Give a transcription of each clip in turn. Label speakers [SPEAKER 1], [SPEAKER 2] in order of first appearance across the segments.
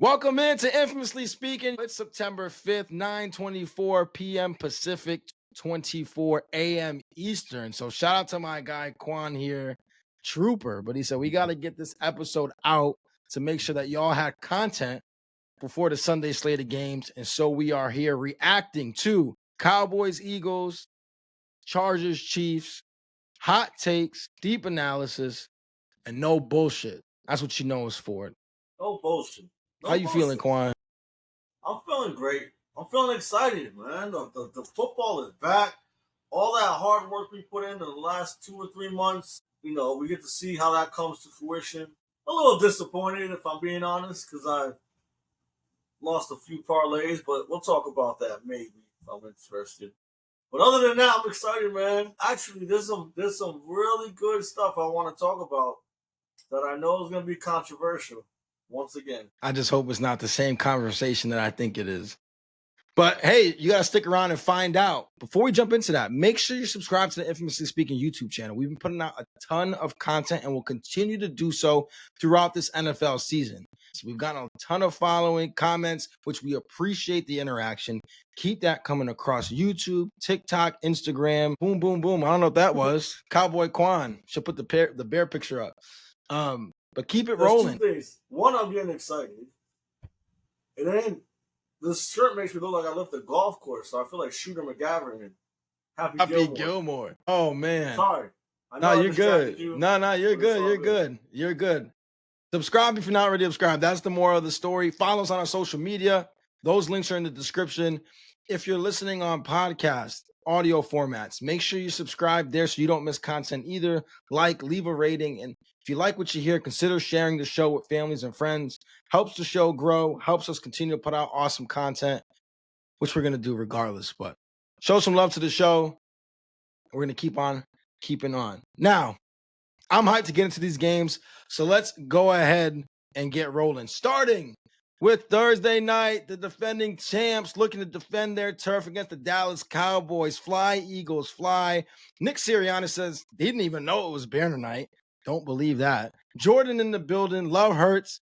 [SPEAKER 1] Welcome in to Infamously Speaking. It's September 5th, 9:24 p.m. Pacific, 24 a.m. Eastern. So shout out to my guy Quan here, Trooper. But he said we got to get this episode out to make sure that y'all had content before the Sunday slate of games. And so we are here reacting to Cowboys, Eagles, Chargers, Chiefs, hot takes, deep analysis, and no bullshit. That's what you know us for.
[SPEAKER 2] No bullshit.
[SPEAKER 1] How you feeling, Quan?
[SPEAKER 2] I'm feeling great. I'm feeling excited, man. The football is back. All that hard work we put in the last 2 or 3 months, we get to see how that comes to fruition. A little disappointed, if I'm being honest, because I lost a few parlays, but we'll talk about that maybe if I'm interested. But other than that, I'm excited, man. Actually, there's some really good stuff I want to talk about that I know is going to be controversial. Once again,
[SPEAKER 1] I just hope it's not the same conversation that I think it is. But hey, you got to stick around and find out. Before we jump into that, make sure you subscribe to the Infamously Speaking YouTube channel. We've been putting out a ton of content and will continue to do so throughout this NFL season. So we've gotten a ton of following, comments, which we appreciate the interaction. Keep that coming across YouTube, TikTok, Instagram. Boom, boom, boom. I don't know what that was. Cowboy Quan should put the bear picture up. But keep it rolling.
[SPEAKER 2] There's 2 things. One, I'm getting excited. And then this shirt makes me look like I left the golf course, so I feel like Shooter McGavin and Happy
[SPEAKER 1] Gilmore. Oh, man.
[SPEAKER 2] Sorry.
[SPEAKER 1] No, you're good. No, you're good. You're good. You're good. Subscribe if you're not already subscribed. That's the moral of the story. Follow us on our social media. Those links are in the description. If you're listening on podcast, audio formats, make sure you subscribe there so you don't miss content either. Leave a rating. And if you like what you hear, consider sharing the show with families and friends. Helps the show grow, helps us continue to put out awesome content, which we're going to do regardless. But show some love to the show. We're going to keep on keeping on. Now, I'm hyped to get into these games, so let's go ahead and get rolling. Starting with Thursday night, the defending champs looking to defend their turf against the Dallas Cowboys. Fly, Eagles, fly. Nick Sirianni says he didn't even know it was Banner night. Don't believe that. Jordan in the building. Love hurts.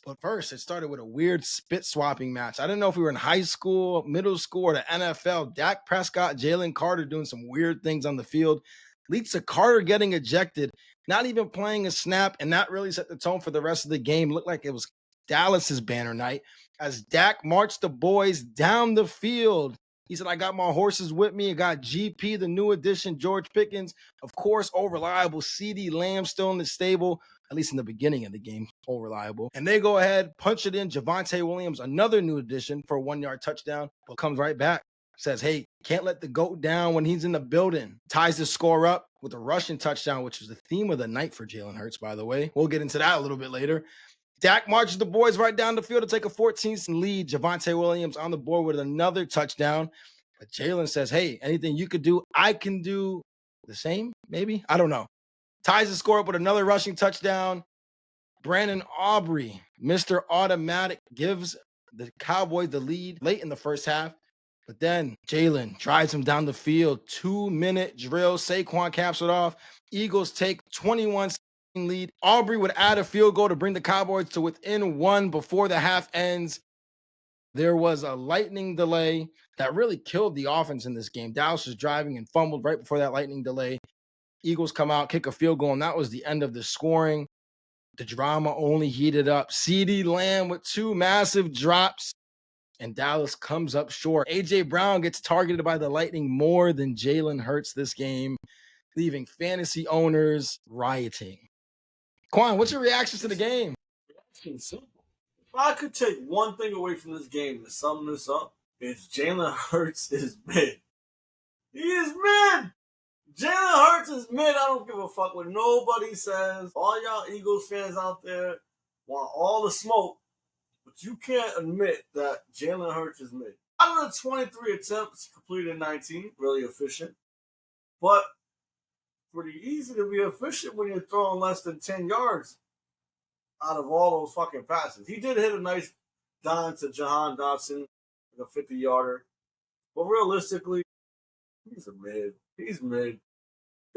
[SPEAKER 1] But first, it started with a weird spit-swapping match. I didn't know if we were in high school, middle school, or the NFL. Dak Prescott, Jalen Carter doing some weird things on the field. Leads to Carter getting ejected, not even playing a snap, and that really set the tone for the rest of the game. Looked like it was Dallas's banner night as Dak marched the boys down the field. He said, I got my horses with me. I got GP, the new addition, George Pickens. Of course, old reliable CeeDee Lamb still in the stable, at least in the beginning of the game, old reliable. And they go ahead, punch it in. Javonte Williams, another new addition for a 1-yard touchdown, but comes right back. Says, hey, can't let the GOAT down when he's in the building. Ties the score up with a rushing touchdown, which was the theme of the night for Jalen Hurts, by the way. We'll get into that a little bit later. Dak marches the boys right down the field to take a 14th lead. Javonte Williams on the board with another touchdown. But Jalen says, hey, anything you could do, I can do the same, maybe? I don't know. Ties the score up with another rushing touchdown. Brandon Aubrey, Mr. Automatic, gives the Cowboys the lead late in the first half. But then Jalen drives him down the field. 2-minute drill. Saquon caps it off. Eagles take 21 lead. Aubrey would add a field goal to bring the Cowboys to within 1 before the half ends. There was a lightning delay that really killed the offense in this game. Dallas was driving and fumbled right before that lightning delay. Eagles come out, kick a field goal, and that was the end of the scoring. The drama only heated up. CeeDee Lamb with 2 massive drops. And Dallas comes up short. A.J. Brown gets targeted by the Lightning more than Jalen Hurts this game, leaving fantasy owners rioting. Quan, what's your reactions to the game?
[SPEAKER 2] Reaction simple. If I could take one thing away from this game to sum this up, it's Jalen Hurts is mid. He is mid! Jalen Hurts is mid. I don't give a fuck what nobody says. All y'all Eagles fans out there want all the smoke. But you can't admit that Jalen Hurts is mid. Out of the 23 attempts, completed 19, really efficient. But pretty easy to be efficient when you're throwing less than 10 yards out of all those fucking passes. He did hit a nice dime to Jahan Dotson, like a 50-yarder. But realistically, he's a mid. He's mid.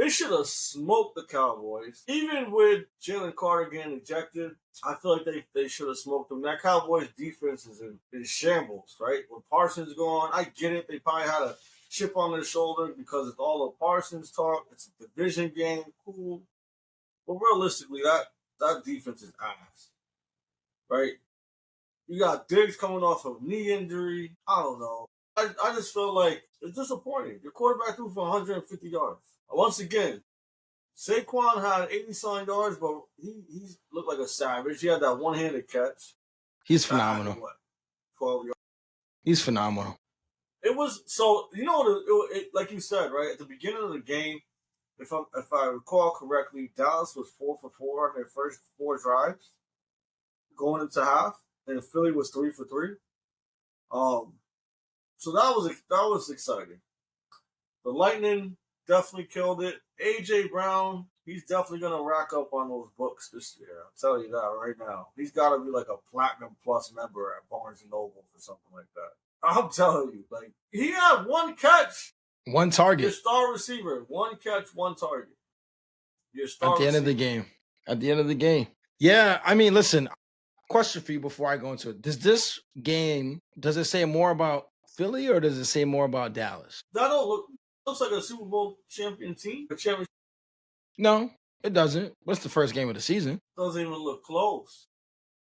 [SPEAKER 2] They should have smoked the Cowboys. Even with Jalen Carter getting ejected, I feel like they should have smoked them. That Cowboys defense is in shambles, right? When Parsons gone, I get it. They probably had a chip on their shoulder because it's all of Parsons talk. It's a division game, cool. But realistically, that defense is ass, right? You got Diggs coming off of knee injury. I don't know. I just feel like it's disappointing. Your quarterback threw for 150 yards. Once again, Saquon had 80-some yards, but he looked like a savage. He had that one-handed catch.
[SPEAKER 1] He's phenomenal.
[SPEAKER 2] 12 yards.
[SPEAKER 1] He's phenomenal.
[SPEAKER 2] It was so like you said, right at the beginning of the game. If I recall correctly, Dallas was 4 for 4 on their first 4 drives going into half, and Philly was 3 for 3. So that was exciting. The Lightning definitely killed it. AJ Brown, he's definitely gonna rack up on those books this year. I'm telling you that right now. He's got to be like a Platinum Plus member at Barnes and Noble or something like that. I'm telling you, like he had 1 catch,
[SPEAKER 1] 1 target.
[SPEAKER 2] Your star receiver, 1 catch, 1 target. Your star
[SPEAKER 1] at the end of the game. At the end of the game. Yeah, I mean, listen. Question for you before I go into it: does this game it say more about Philly or does it say more about Dallas?
[SPEAKER 2] That looks like a Super Bowl champion team. A championship.
[SPEAKER 1] No, it doesn't. What's the first game of the season?
[SPEAKER 2] Doesn't even look close.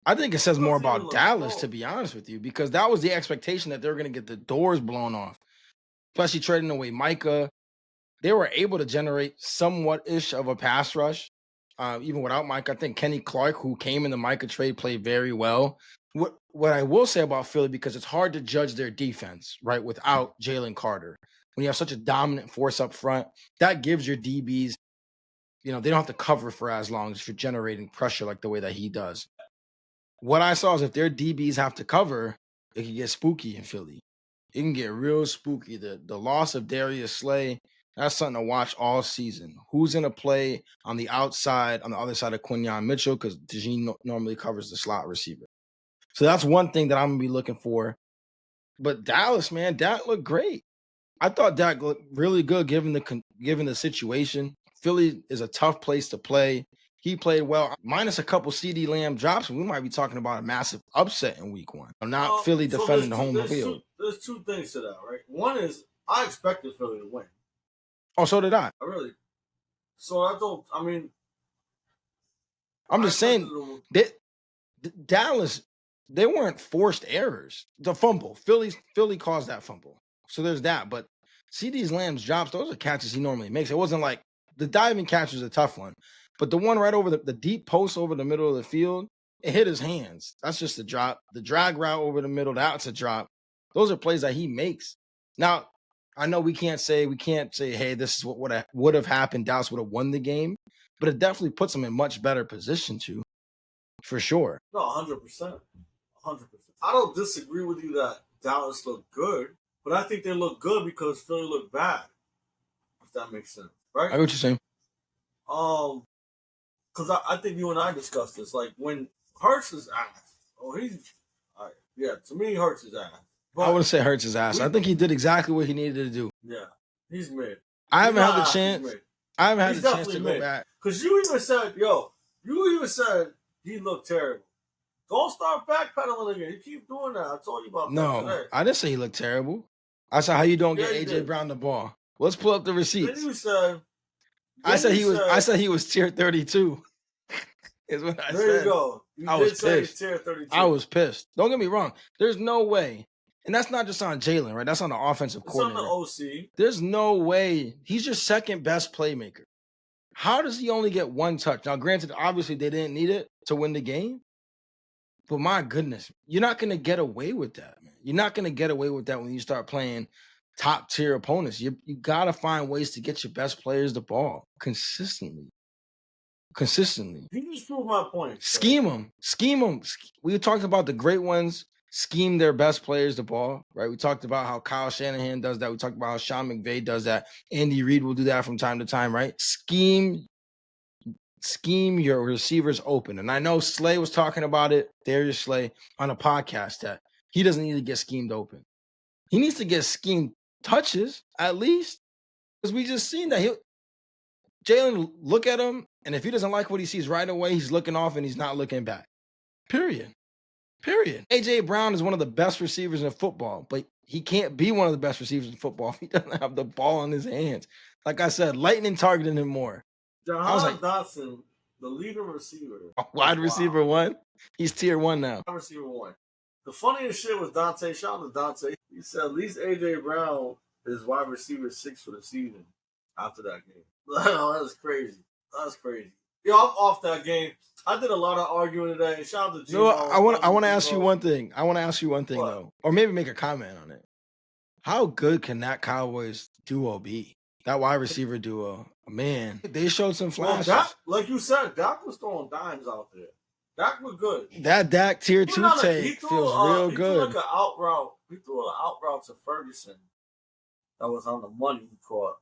[SPEAKER 1] I think it says more about Dallas, to be honest with you, because that was the expectation that they were going to get the doors blown off, especially trading away Micah. They were able to generate somewhat-ish of a pass rush, even without Micah. I think Kenny Clark, who came in the Micah trade, played very well. What I will say about Philly, because it's hard to judge their defense, right, without Jalen Carter. When you have such a dominant force up front, that gives your DBs, they don't have to cover for as long as you're generating pressure like the way that he does. What I saw is if their DBs have to cover, it can get spooky in Philly. It can get real spooky. The loss of Darius Slay, that's something to watch all season. Who's going to play on the outside, on the other side of Quinyon Mitchell, because DeJean normally covers the slot receiver. So that's one thing that I'm going to be looking for. But Dallas, man, Dak looked great. I thought Dak looked really good given the situation. Philly is a tough place to play. He played well, minus a couple CeeDee Lamb drops. We might be talking about a massive upset in week 1. Not Philly defending the home field.
[SPEAKER 2] There's 2 things to that, right? One is I expected Philly to win.
[SPEAKER 1] Oh, so did I.
[SPEAKER 2] Really? So
[SPEAKER 1] I'm just saying that Dallas, they weren't forced errors. The fumble, Philly caused that fumble. So there's that. But CeeDee Lamb's drops, those are catches he normally makes. It wasn't like the diving catch was a tough one. But the one right over the deep post over the middle of the field, it hit his hands. That's just a drop. The drag route over the middle, that's a drop. Those are plays that he makes. Now, I know we can't say, hey, this is what would have happened. Dallas would have won the game. But it definitely puts him in much better position to, for sure.
[SPEAKER 2] No, 100%. 100%. I don't disagree with you that Dallas looked good, but I think they look good because Philly looked bad. If that makes sense, right?
[SPEAKER 1] I get what you're saying.
[SPEAKER 2] Because I think you and I discussed this. Like when Hurts is ass. To me, Hurts is ass. But
[SPEAKER 1] I wouldn't say Hurts his ass. I think he did exactly what he needed to do.
[SPEAKER 2] Yeah, he's mid.
[SPEAKER 1] I haven't had the chance. I haven't had the chance to go back.
[SPEAKER 2] Because you even said he looked terrible. Don't start backpedaling again. You keep doing that. I told you about that today.
[SPEAKER 1] I didn't say he looked terrible. I said how you don't get AJ Brown the ball. Let's pull up the receipts.
[SPEAKER 2] Then you said.
[SPEAKER 1] I said he was tier 32. Is what I said.
[SPEAKER 2] There you go. I was pissed. Tier 32.
[SPEAKER 1] I was pissed. Don't get me wrong. There's no way. And that's not just on Jalen, right? That's on the offensive coordinator.
[SPEAKER 2] It's on the OC.
[SPEAKER 1] There's no way. He's your second best playmaker. How does he only get 1 touch? Now, granted, obviously they didn't need it to win the game. But my goodness, you're not going to get away with that, man. You're not going to get away with that when you start playing top tier opponents. You got to find ways to get your best players the ball consistently.
[SPEAKER 2] You just proved my point.
[SPEAKER 1] Scheme them. We talked about the great ones scheme their best players the ball, right? We talked about how Kyle Shanahan does that. We talked about how Sean McVay does that. Andy Reid will do that from time to time, right? Scheme your receivers open. And I know Slay was talking about it, Darius Slay, on a podcast that he doesn't need to get schemed open. He needs to get schemed touches, at least. Because we just seen that Jalen look at him, and if he doesn't like what he sees right away, he's looking off and he's not looking back. Period. A.J. Brown is one of the best receivers in football, but he can't be one of the best receivers in football if he doesn't have the ball in his hands. Like I said, lightning targeting him more.
[SPEAKER 2] Jahan Dotson, the leading receiver.
[SPEAKER 1] Wide receiver 1? He's tier 1 now.
[SPEAKER 2] Wide receiver 1. The funniest shit was Dante. Shout out to Dante. He said at least A.J. Brown is wide receiver 6 for the season after that game. That's crazy. That's crazy. Yo, I'm off that game. I did a lot of arguing today. Shout out to Gino.
[SPEAKER 1] I want to ask you one thing. Though, or maybe make a comment on it. How good can that Cowboys duo be? That wide receiver duo, man. They showed some flashes.
[SPEAKER 2] Well, like you said, Dak was throwing dimes out there. Dak was good.
[SPEAKER 1] That Dak tier 2 take feels real good.
[SPEAKER 2] He threw like an out route. He threw an out route to Ferguson. That was on the money he caught.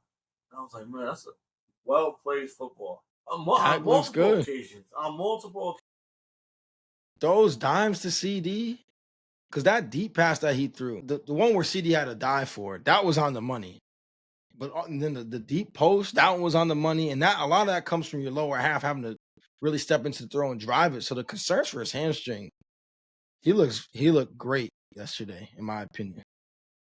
[SPEAKER 2] I was like, man, that's a well-played football. On multiple occasions.
[SPEAKER 1] Those dimes to CeeDee, because that deep pass that he threw, the one where CeeDee had to dive for, that was on the money. But then the deep post, that one was on the money. And that a lot of that comes from your lower half having to really step into the throw and drive it. So the concerns for his hamstring, he looked great yesterday, in my opinion.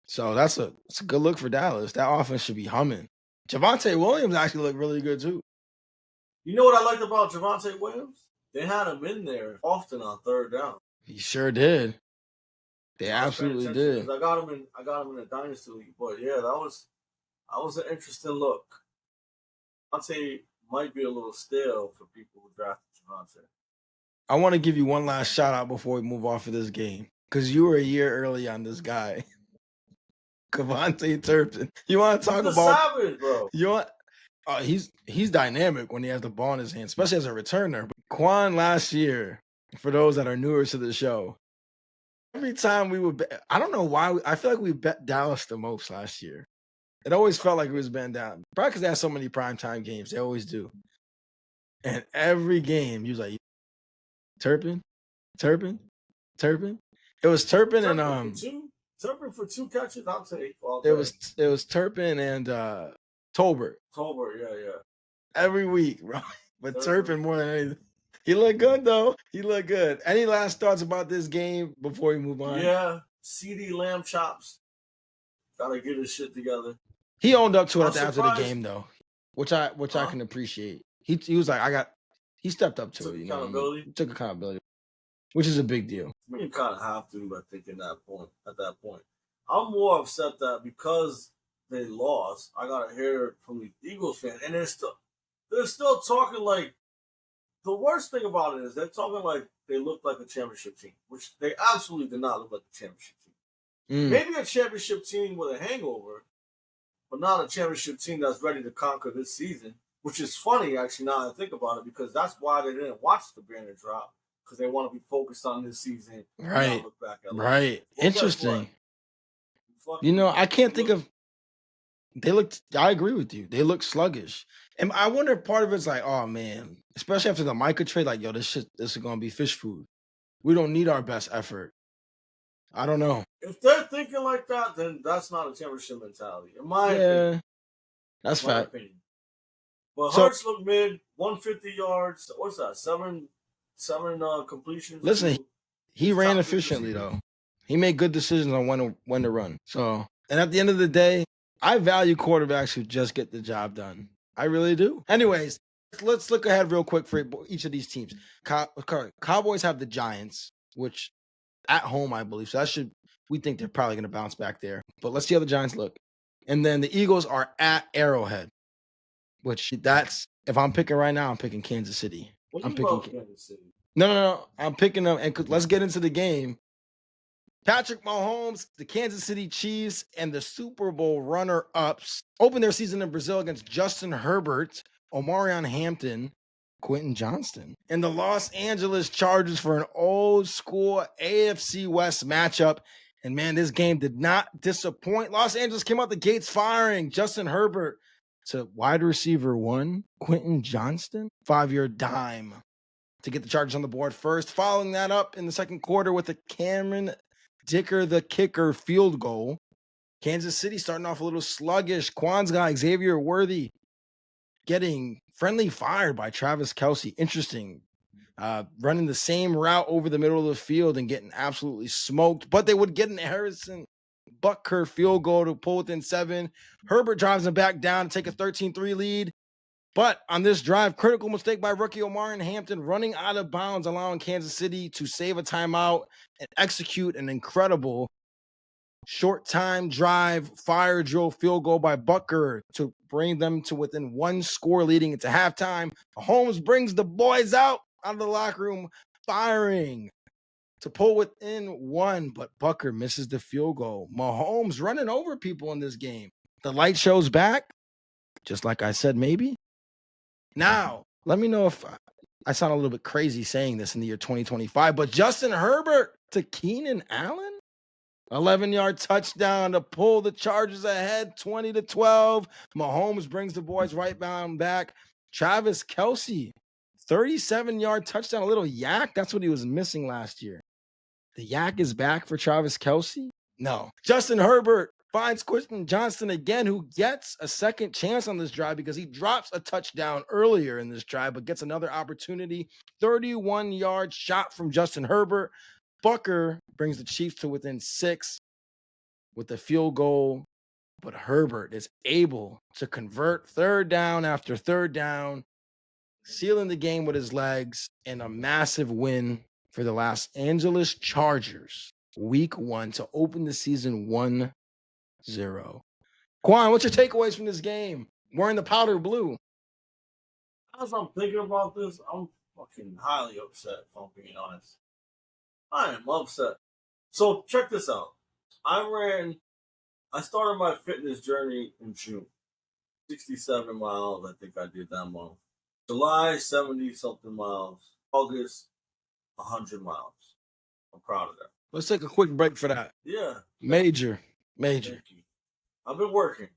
[SPEAKER 1] So it's a good look for Dallas. That offense should be humming. Javonte Williams actually looked really good too.
[SPEAKER 2] You know what I liked about Javonte Williams? They had him in there often on third down.
[SPEAKER 1] He sure did. They absolutely did.
[SPEAKER 2] I got him in the dynasty league. But yeah, that was an interesting look. Javonte might be a little stale for people who drafted Javonte.
[SPEAKER 1] I want to give you one last shout out before we move off of this game, because you were a year early on this guy, Kevontae Turpin. You want to talk about
[SPEAKER 2] savage, bro?
[SPEAKER 1] You want? He's dynamic when he has the ball in his hand, especially as a returner. But Quan last year, for those that are newer to the show, every time we would bet, I don't know why, I feel like we bet Dallas the most last year. It always felt like it was betting down. Probably because they have so many primetime games. They always do. And every game, he was like, Turpin. It was Turpin and
[SPEAKER 2] Turpin for 2 catches, I'll take all day.
[SPEAKER 1] It was Turpin and Tolbert,
[SPEAKER 2] yeah.
[SPEAKER 1] Every week, bro. But Turpin more than anything. He looked good, though. He looked good. Any last thoughts about this game before we move on?
[SPEAKER 2] Yeah. CeeDee lamb chops. Gotta get his shit together.
[SPEAKER 1] He owned up to it after the game, though, which I can appreciate. He was like, he stepped up to it.
[SPEAKER 2] Accountability.
[SPEAKER 1] He took accountability, which is a big deal.
[SPEAKER 2] I mean, you kind of have to, I think, at that point. I'm more upset that because they lost, I gotta hear from the Eagles fan, and they're still talking like, the worst thing about it is they're talking like they look like a championship team, which they absolutely did not look like a championship team. Maybe a championship team with a hangover, but not a championship team that's ready to conquer this season, which is funny, actually, now that I think about it, because that's why they didn't watch the banner drop, because they want to be focused on this season.
[SPEAKER 1] Right.
[SPEAKER 2] Look back at
[SPEAKER 1] right. Well, interesting. I can't think of. I agree with you. They look sluggish. And I wonder if part of it's like, oh man, especially after the Micah trade, like, yo, this is going to be fish food. We don't need our best effort. I don't know.
[SPEAKER 2] If they're thinking like that, then that's not a championship mentality. In my opinion.
[SPEAKER 1] That's fact.
[SPEAKER 2] But Hurts looked mid, 150 yards. What's that? Seven completions.
[SPEAKER 1] Listen, he ran efficiently though. He made good decisions on when to run. So, and at the end of the day, I value quarterbacks who just get the job done. I really do. Anyways, let's look ahead real quick for each of these teams. Cowboys have the Giants, which at home, I believe. So we think they're probably going to bounce back there. But let's see how the Giants look. And then the Eagles are at Arrowhead, which if I'm picking right now, I'm picking Kansas City. I'm picking
[SPEAKER 2] Kansas City.
[SPEAKER 1] No. I'm picking them. And let's get into the game. Patrick Mahomes, the Kansas City Chiefs, and the Super Bowl runner-ups open their season in Brazil against Justin Herbert, Omarion Hampton, Quentin Johnston, and the Los Angeles Chargers for an old-school AFC West matchup. And, man, this game did not disappoint. Los Angeles came out the gates firing Justin Herbert to wide receiver 1, Quentin Johnston, 5-year dime to get the Chargers on the board first. Following that up in the second quarter with a Cameron Dicker, the kicker, field goal. Kansas City starting off a little sluggish. Quan's guy, Xavier Worthy, getting friendly fired by Travis Kelsey. Interesting. Running the same route over the middle of the field and getting absolutely smoked, but they would get an Harrison Butker field goal to pull within 7. Herbert drives them back down to take a 13-3 lead. But on this drive, critical mistake by rookie Omarion Hampton running out of bounds, allowing Kansas City to save a timeout and execute an incredible short time drive, fire drill field goal by Butker to bring them to within 1 score leading into halftime. Mahomes brings the boys out of the locker room, firing to pull within 1, but Butker misses the field goal. Mahomes running over people in this game. The light show's back, just like I said, maybe. Now, let me know if I sound a little bit crazy saying this in the year 2025, but Justin Herbert to Keenan Allen? 11-yard touchdown to pull the Chargers ahead, 20-12. Mahomes brings the boys right back. Travis Kelsey, 37-yard touchdown, a little yak. That's what he was missing last year. The yak is back for Travis Kelsey? No. Justin Herbert finds Quentin Johnston again, who gets a second chance on this drive because he drops a touchdown earlier in this drive, but gets another opportunity. 31-yard shot from Justin Herbert. Butker brings the Chiefs to within 6 with the field goal, but Herbert is able to convert third down after third down, sealing the game with his legs, and a massive win for the Los Angeles Chargers, week 1 to open the season 1-0. Quan, what's your takeaways from this game? Wearing the powder blue.
[SPEAKER 2] As I'm thinking about this, I'm fucking highly upset, if I'm being honest. I am upset. So check this out. I started my fitness journey in June. 67 miles, I think I did that month. July, 70-something miles. August, 100 miles. I'm proud of that.
[SPEAKER 1] Let's take a quick break for that.
[SPEAKER 2] Yeah.
[SPEAKER 1] Major.
[SPEAKER 2] Thank you. I've been working.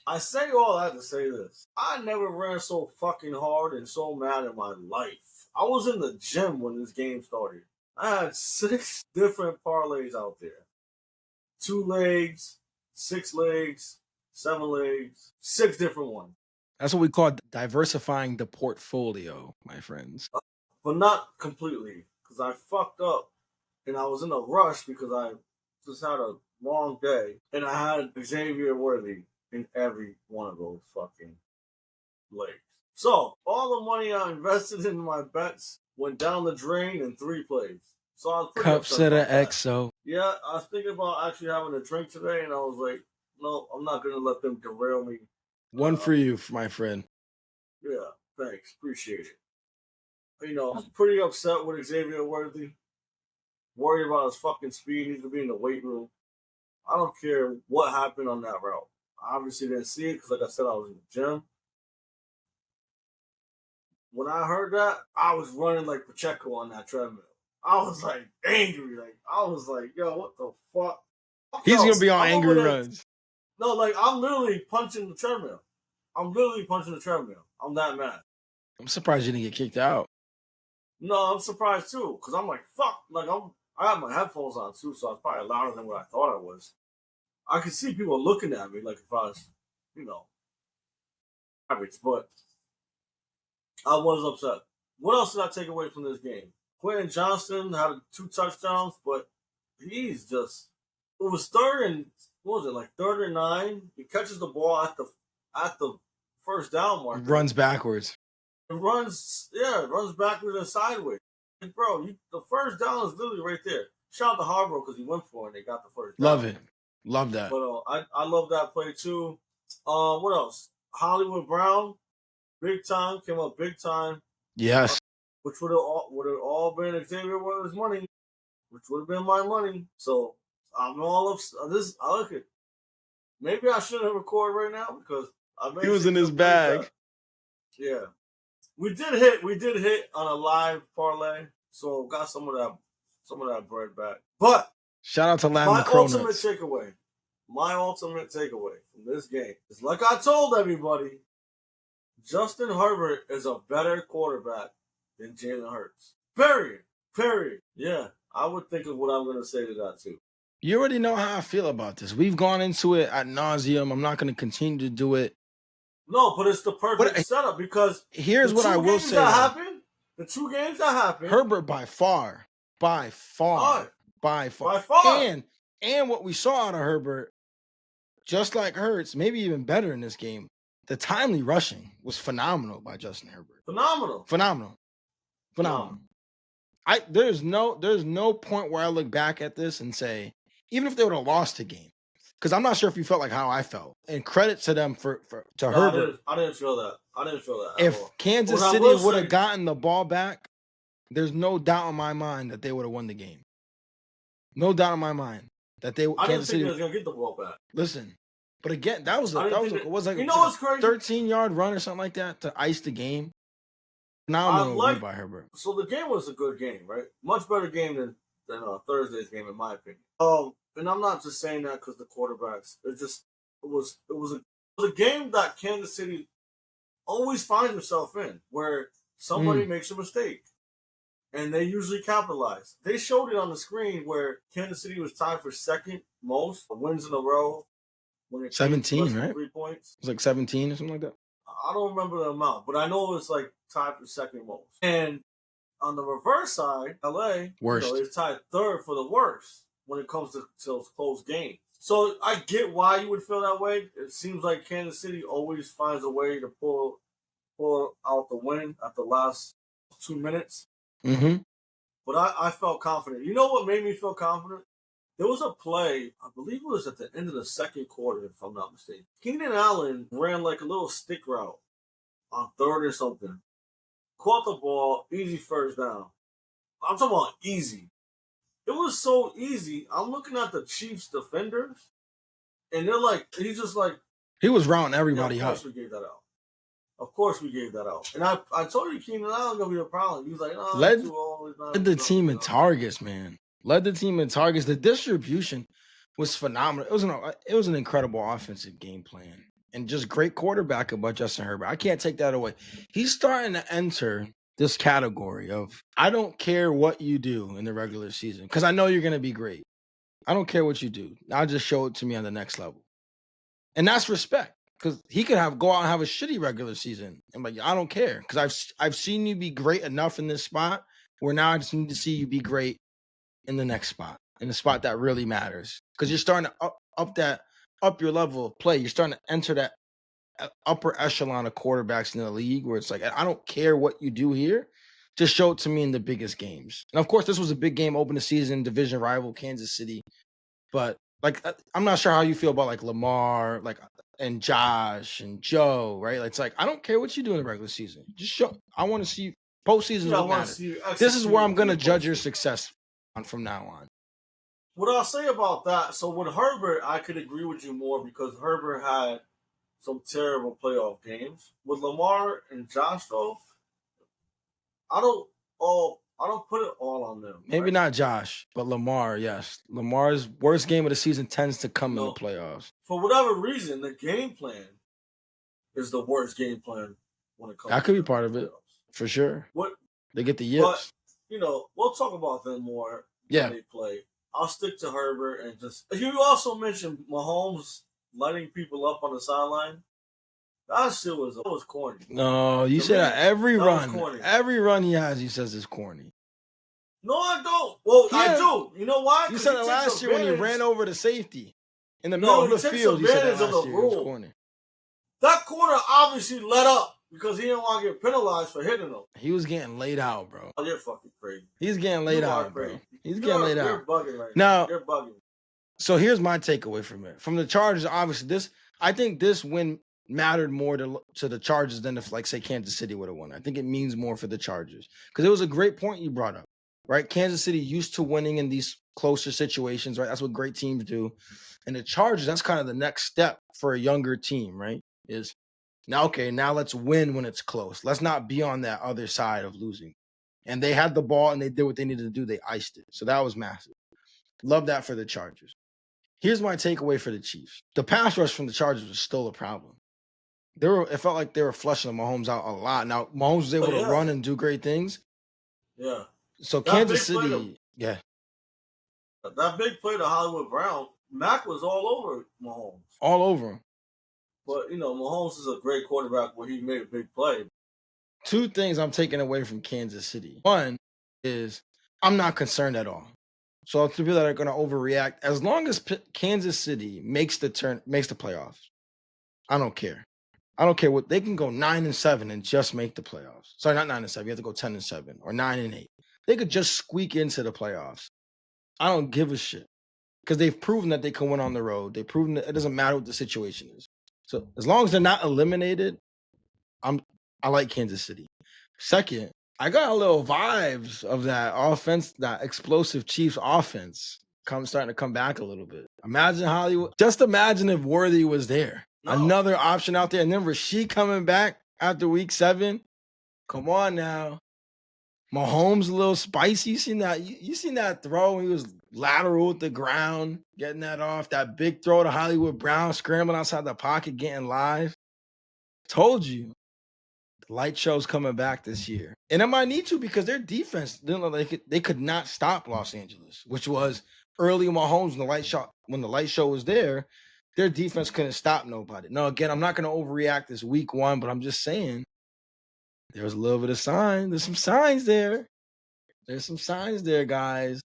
[SPEAKER 2] I say all that to say this. I never ran so fucking hard and so mad in my life. I was in the gym when this game started. I had 6 different parlays out there. 2 legs, 6 legs, 7 legs, 6 different ones.
[SPEAKER 1] That's what we call diversifying the portfolio, my friends.
[SPEAKER 2] But not completely, because I fucked up and I was in a rush because I just had a long day and I had Xavier Worthy in every one of those fucking legs. So all the money I invested in my bets went down the drain in 3 plays. So I was pretty upset about that.
[SPEAKER 1] XO.
[SPEAKER 2] Yeah, I was thinking about actually having a drink today, and I was like, no, I'm not going to let them derail me.
[SPEAKER 1] One for you, my friend.
[SPEAKER 2] Yeah, thanks. Appreciate it. You know, I'm pretty upset with Xavier Worthy. Worried about his fucking speed. He needs to be in the weight room. I don't care what happened on that route. I obviously didn't see it because, like I said, I was in the gym. When I heard that, I was running like Pacheco on that treadmill. I was like angry. I was like, yo, what the fuck?
[SPEAKER 1] He's going to be on angry runs.
[SPEAKER 2] No, like I'm literally punching the treadmill. I'm that mad.
[SPEAKER 1] I'm surprised you didn't get kicked out.
[SPEAKER 2] No, I'm surprised too. Because I'm like, fuck. I had my headphones on too, so I was probably louder than what I thought I was. I could see people looking at me like if I was, average, but I was upset. What else did I take away from this game? Quentin Johnston had 2 touchdowns, but he's just. It was third and 9. He catches the ball at the first down mark.
[SPEAKER 1] Runs backwards.
[SPEAKER 2] It runs backwards and sideways. And bro, the first down is literally right there. Shout out to Harbaugh because he went for it and they got the first down.
[SPEAKER 1] Love it. Love that.
[SPEAKER 2] But I love that play too. What else? Hollywood Brown, big time, came up big time.
[SPEAKER 1] Yes.
[SPEAKER 2] Which would have all been Xavier Worthy's money, which would have been my money. So I'm all of this. I look at. Maybe I shouldn't record right now because
[SPEAKER 1] he was in his bag.
[SPEAKER 2] Yeah, we did hit on a live parlay, so got some of that bread back. But
[SPEAKER 1] shout out to Lamb
[SPEAKER 2] my ultimate takeaway from this game is like I told everybody, Justin Herbert is a better quarterback than Jalen Hurts. Period. Yeah, I would think of what I'm going to say to that too.
[SPEAKER 1] You already know how I feel about this. We've gone into it ad nauseum. I'm not going to continue to do it.
[SPEAKER 2] No, but it's the perfect setup because
[SPEAKER 1] here's what I will say.
[SPEAKER 2] The 2 games that happened.
[SPEAKER 1] Herbert by far. And what we saw out of Herbert, just like Hurts, maybe even better in this game, the timely rushing was phenomenal by Justin Herbert. Phenomenal. There's no point where I look back at this and say, even if they would have lost the game, because I'm not sure if you felt like how I felt. And credit to them to Herbert.
[SPEAKER 2] I didn't feel that.
[SPEAKER 1] If Kansas City would have gotten the ball back, there's no doubt in my mind that they would have won the game. No doubt in my mind that they.
[SPEAKER 2] I didn't think they was gonna get the ball back.
[SPEAKER 1] Listen, but again, that was like
[SPEAKER 2] what's crazy?
[SPEAKER 1] 13-yard run or something like that to ice the game. Phenomenal by Herbert.
[SPEAKER 2] So the game was a good game, right? Much better game than Thursday's game, in my opinion. And I'm not just saying that because the quarterbacks. It was a game that Kansas City always finds himself in, where somebody makes a mistake, and they usually capitalize. They showed it on the screen where Kansas City was tied for second most wins in a row.
[SPEAKER 1] 17, right?
[SPEAKER 2] 3 points.
[SPEAKER 1] It was like 17 or something like that.
[SPEAKER 2] I don't remember the amount, but I know it was like tied for second most. And on the reverse side, LA is tied third for the worst when it comes to those close games. So I get why you would feel that way. It seems like Kansas City always finds a way to pull out the win at the last 2 minutes.
[SPEAKER 1] Mm-hmm.
[SPEAKER 2] But I felt confident. You know what made me feel confident? There was a play, I believe it was at the end of the second quarter, if I'm not mistaken. Keenan Allen ran like a little stick route on third or something. Caught the ball, easy first down. I'm talking about easy. It was so easy. I'm looking at the Chiefs defenders, and they're like, he's just like.
[SPEAKER 1] He was rounding everybody up.
[SPEAKER 2] Of course we gave that out. And I told you Keenan Allen going to be a problem. He was like, no,
[SPEAKER 1] led the team in targets, man. Led the team in targets. The distribution was phenomenal. It was an incredible offensive game plan. And just great quarterbacking by Justin Herbert. I can't take that away. He's starting to enter this category of, I don't care what you do in the regular season, because I know you're going to be great. I don't care what you do. Now just show it to me on the next level. And that's respect, because he could go out and have a shitty regular season. And like, I don't care, because I've seen you be great enough in this spot where now I just need to see you be great in the next spot, in the spot that really matters. Because you're starting to up your level of play. You're starting to enter that upper echelon of quarterbacks in the league where it's like, I don't care what you do here. Just show it to me in the biggest games. And of course, this was a big game, open the season, division rival, Kansas City. But like, I'm not sure how you feel about like Lamar, like, and Josh and Joe, right? It's like, I don't care what you do in the regular season. Just show. I want to see postseason. This is where I'm going to judge your success from now on.
[SPEAKER 2] What I'll say about that, so with Herbert, I could agree with you more because Herbert had some terrible playoff games. With Lamar and Josh, though, I don't put it all on them.
[SPEAKER 1] Maybe not Josh, but Lamar, yes. Lamar's worst game of the season tends to come in the playoffs.
[SPEAKER 2] For whatever reason, the game plan is the worst game plan when it comes
[SPEAKER 1] that could be part of it, for sure. They get the yips.
[SPEAKER 2] But, we'll talk about them more when they play. I'll stick to Herbert and just. You also mentioned Mahomes lighting people up on the sideline. That shit was corny.
[SPEAKER 1] No, you say that every run. Every run he has, he says is corny.
[SPEAKER 2] No, I don't. Well, I do. You know why?
[SPEAKER 1] You said it last year when he ran over the safety in the middle of the field. You said that last year. It was corny.
[SPEAKER 2] That corner obviously let up because he didn't want to get penalized for hitting him.
[SPEAKER 1] He was getting laid out, bro.
[SPEAKER 2] Oh, you're fucking crazy.
[SPEAKER 1] He's getting laid out, bro. He's getting laid out.
[SPEAKER 2] You're bugging right now. You're bugging.
[SPEAKER 1] So here's my takeaway from it. From the Chargers, obviously, I think this win mattered more to the Chargers than if, like, say, Kansas City would have won. I think it means more for the Chargers because it was a great point you brought up, right? Kansas City used to winning in these closer situations, right? That's what great teams do. And the Chargers, that's kind of the next step for a younger team, right? Is now let's win when it's close. Let's not be on that other side of losing. And they had the ball and they did what they needed to do. They iced it. So that was massive. Love that for the Chargers. Here's my takeaway for the Chiefs. The pass rush from the Chargers was still a problem. It felt like they were flushing Mahomes out a lot. Now, Mahomes was able to run and do great things.
[SPEAKER 2] Yeah.
[SPEAKER 1] So Kansas City,
[SPEAKER 2] That big play to Hollywood Brown, Mac was all over Mahomes.
[SPEAKER 1] All over him.
[SPEAKER 2] But, Mahomes is a great quarterback where he made a big play.
[SPEAKER 1] Two things I'm taking away from Kansas City. One is I'm not concerned at all. So to people that are going to overreact, as long as Kansas City makes the playoffs, I don't care. I don't care what they can go 9-7 and just make the playoffs. Sorry, not 9-7. You have to go 10-7 or 9-8. They could just squeak into the playoffs. I don't give a shit because they've proven that they can win on the road. They've proven that it doesn't matter what the situation is. So as long as they're not eliminated, I like Kansas City. Second, I got a little vibes of that offense, that explosive Chiefs offense starting to come back a little bit. Imagine Hollywood. Just imagine if Worthy was there. No. Another option out there. And then Rashid coming back after week 7. Come on now. Mahomes a little spicy. You seen that? You seen that throw? He was lateral at the ground, getting that off. That big throw to Hollywood Brown, scrambling outside the pocket, getting live. Told you. Light show's coming back this year. And it might need to because their defense didn't look like they could not stop Los Angeles, which was early Mahomes when the light show was there, their defense couldn't stop nobody. No, again, I'm not going to overreact this week 1, but I'm just saying there's a little bit of sign. There's some signs there. There's some signs there, guys.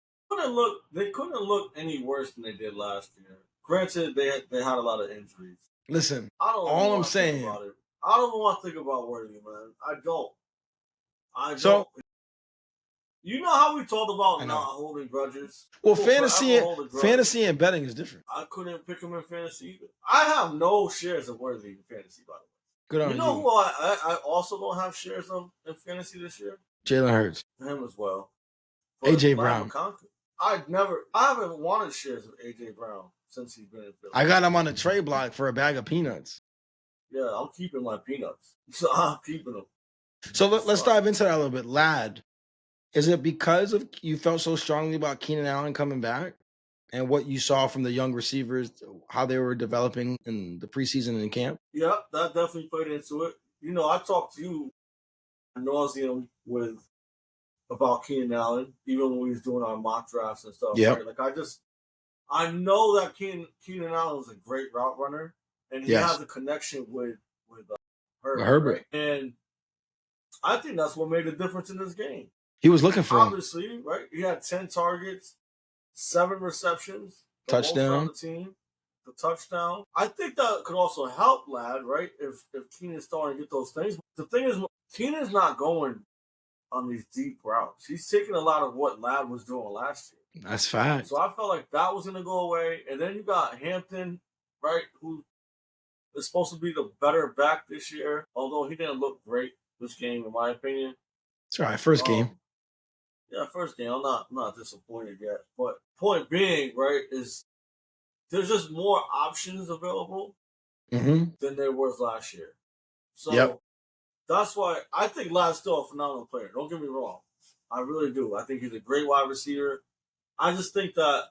[SPEAKER 2] They couldn't look any worse than they did last year. Granted, they had a lot of injuries.
[SPEAKER 1] Listen,
[SPEAKER 2] all I'm saying. I don't want to think about Worthy, man. I don't. So, you know how we talked about not holding grudges?
[SPEAKER 1] Well, fantasy and betting is different.
[SPEAKER 2] I couldn't pick him in fantasy either. I have no shares of Worthy in fantasy, by the way.
[SPEAKER 1] Good on you.
[SPEAKER 2] You know who I also don't have shares of in fantasy this year?
[SPEAKER 1] Jalen Hurts.
[SPEAKER 2] Him as well.
[SPEAKER 1] AJ Brown.
[SPEAKER 2] I haven't wanted shares of AJ Brown since he's been in Philly.
[SPEAKER 1] I got him on a trade block for a bag of peanuts.
[SPEAKER 2] Yeah, I'm keeping my peanuts. So I'm keeping them.
[SPEAKER 1] So let's dive into that a little bit. Lad, is it because of you felt so strongly about Keenan Allen coming back and what you saw from the young receivers, how they were developing in the preseason and in camp?
[SPEAKER 2] Yeah, that definitely played into it. I talked to you ad nauseum about Keenan Allen, even when we was doing our mock drafts and stuff.
[SPEAKER 1] Yeah.
[SPEAKER 2] Right? Like I know that Keenan Allen is a great route runner. And he has a connection with
[SPEAKER 1] Herbert.
[SPEAKER 2] Right? And I think that's what made a difference in this game.
[SPEAKER 1] He was looking for
[SPEAKER 2] Obviously, right? He had 10 targets, 7 receptions,
[SPEAKER 1] touchdown
[SPEAKER 2] on the team, the touchdown. I think that could also help Lad, right? If Keenan's starting to get those things. The thing is, Keenan's not going on these deep routes. He's taking a lot of what Lad was doing last year.
[SPEAKER 1] That's fact.
[SPEAKER 2] So I felt like that was going to go away. And then you got Hampton, right, who is supposed to be the better back this year, although he didn't look great this game, in my opinion.
[SPEAKER 1] It's all right. First game.
[SPEAKER 2] Yeah, first game. I'm not disappointed yet. But point being, right, is there's just more options available than there was last year. So that's why I think Lad's still a phenomenal player. Don't get me wrong. I really do. I think he's a great wide receiver. I just think that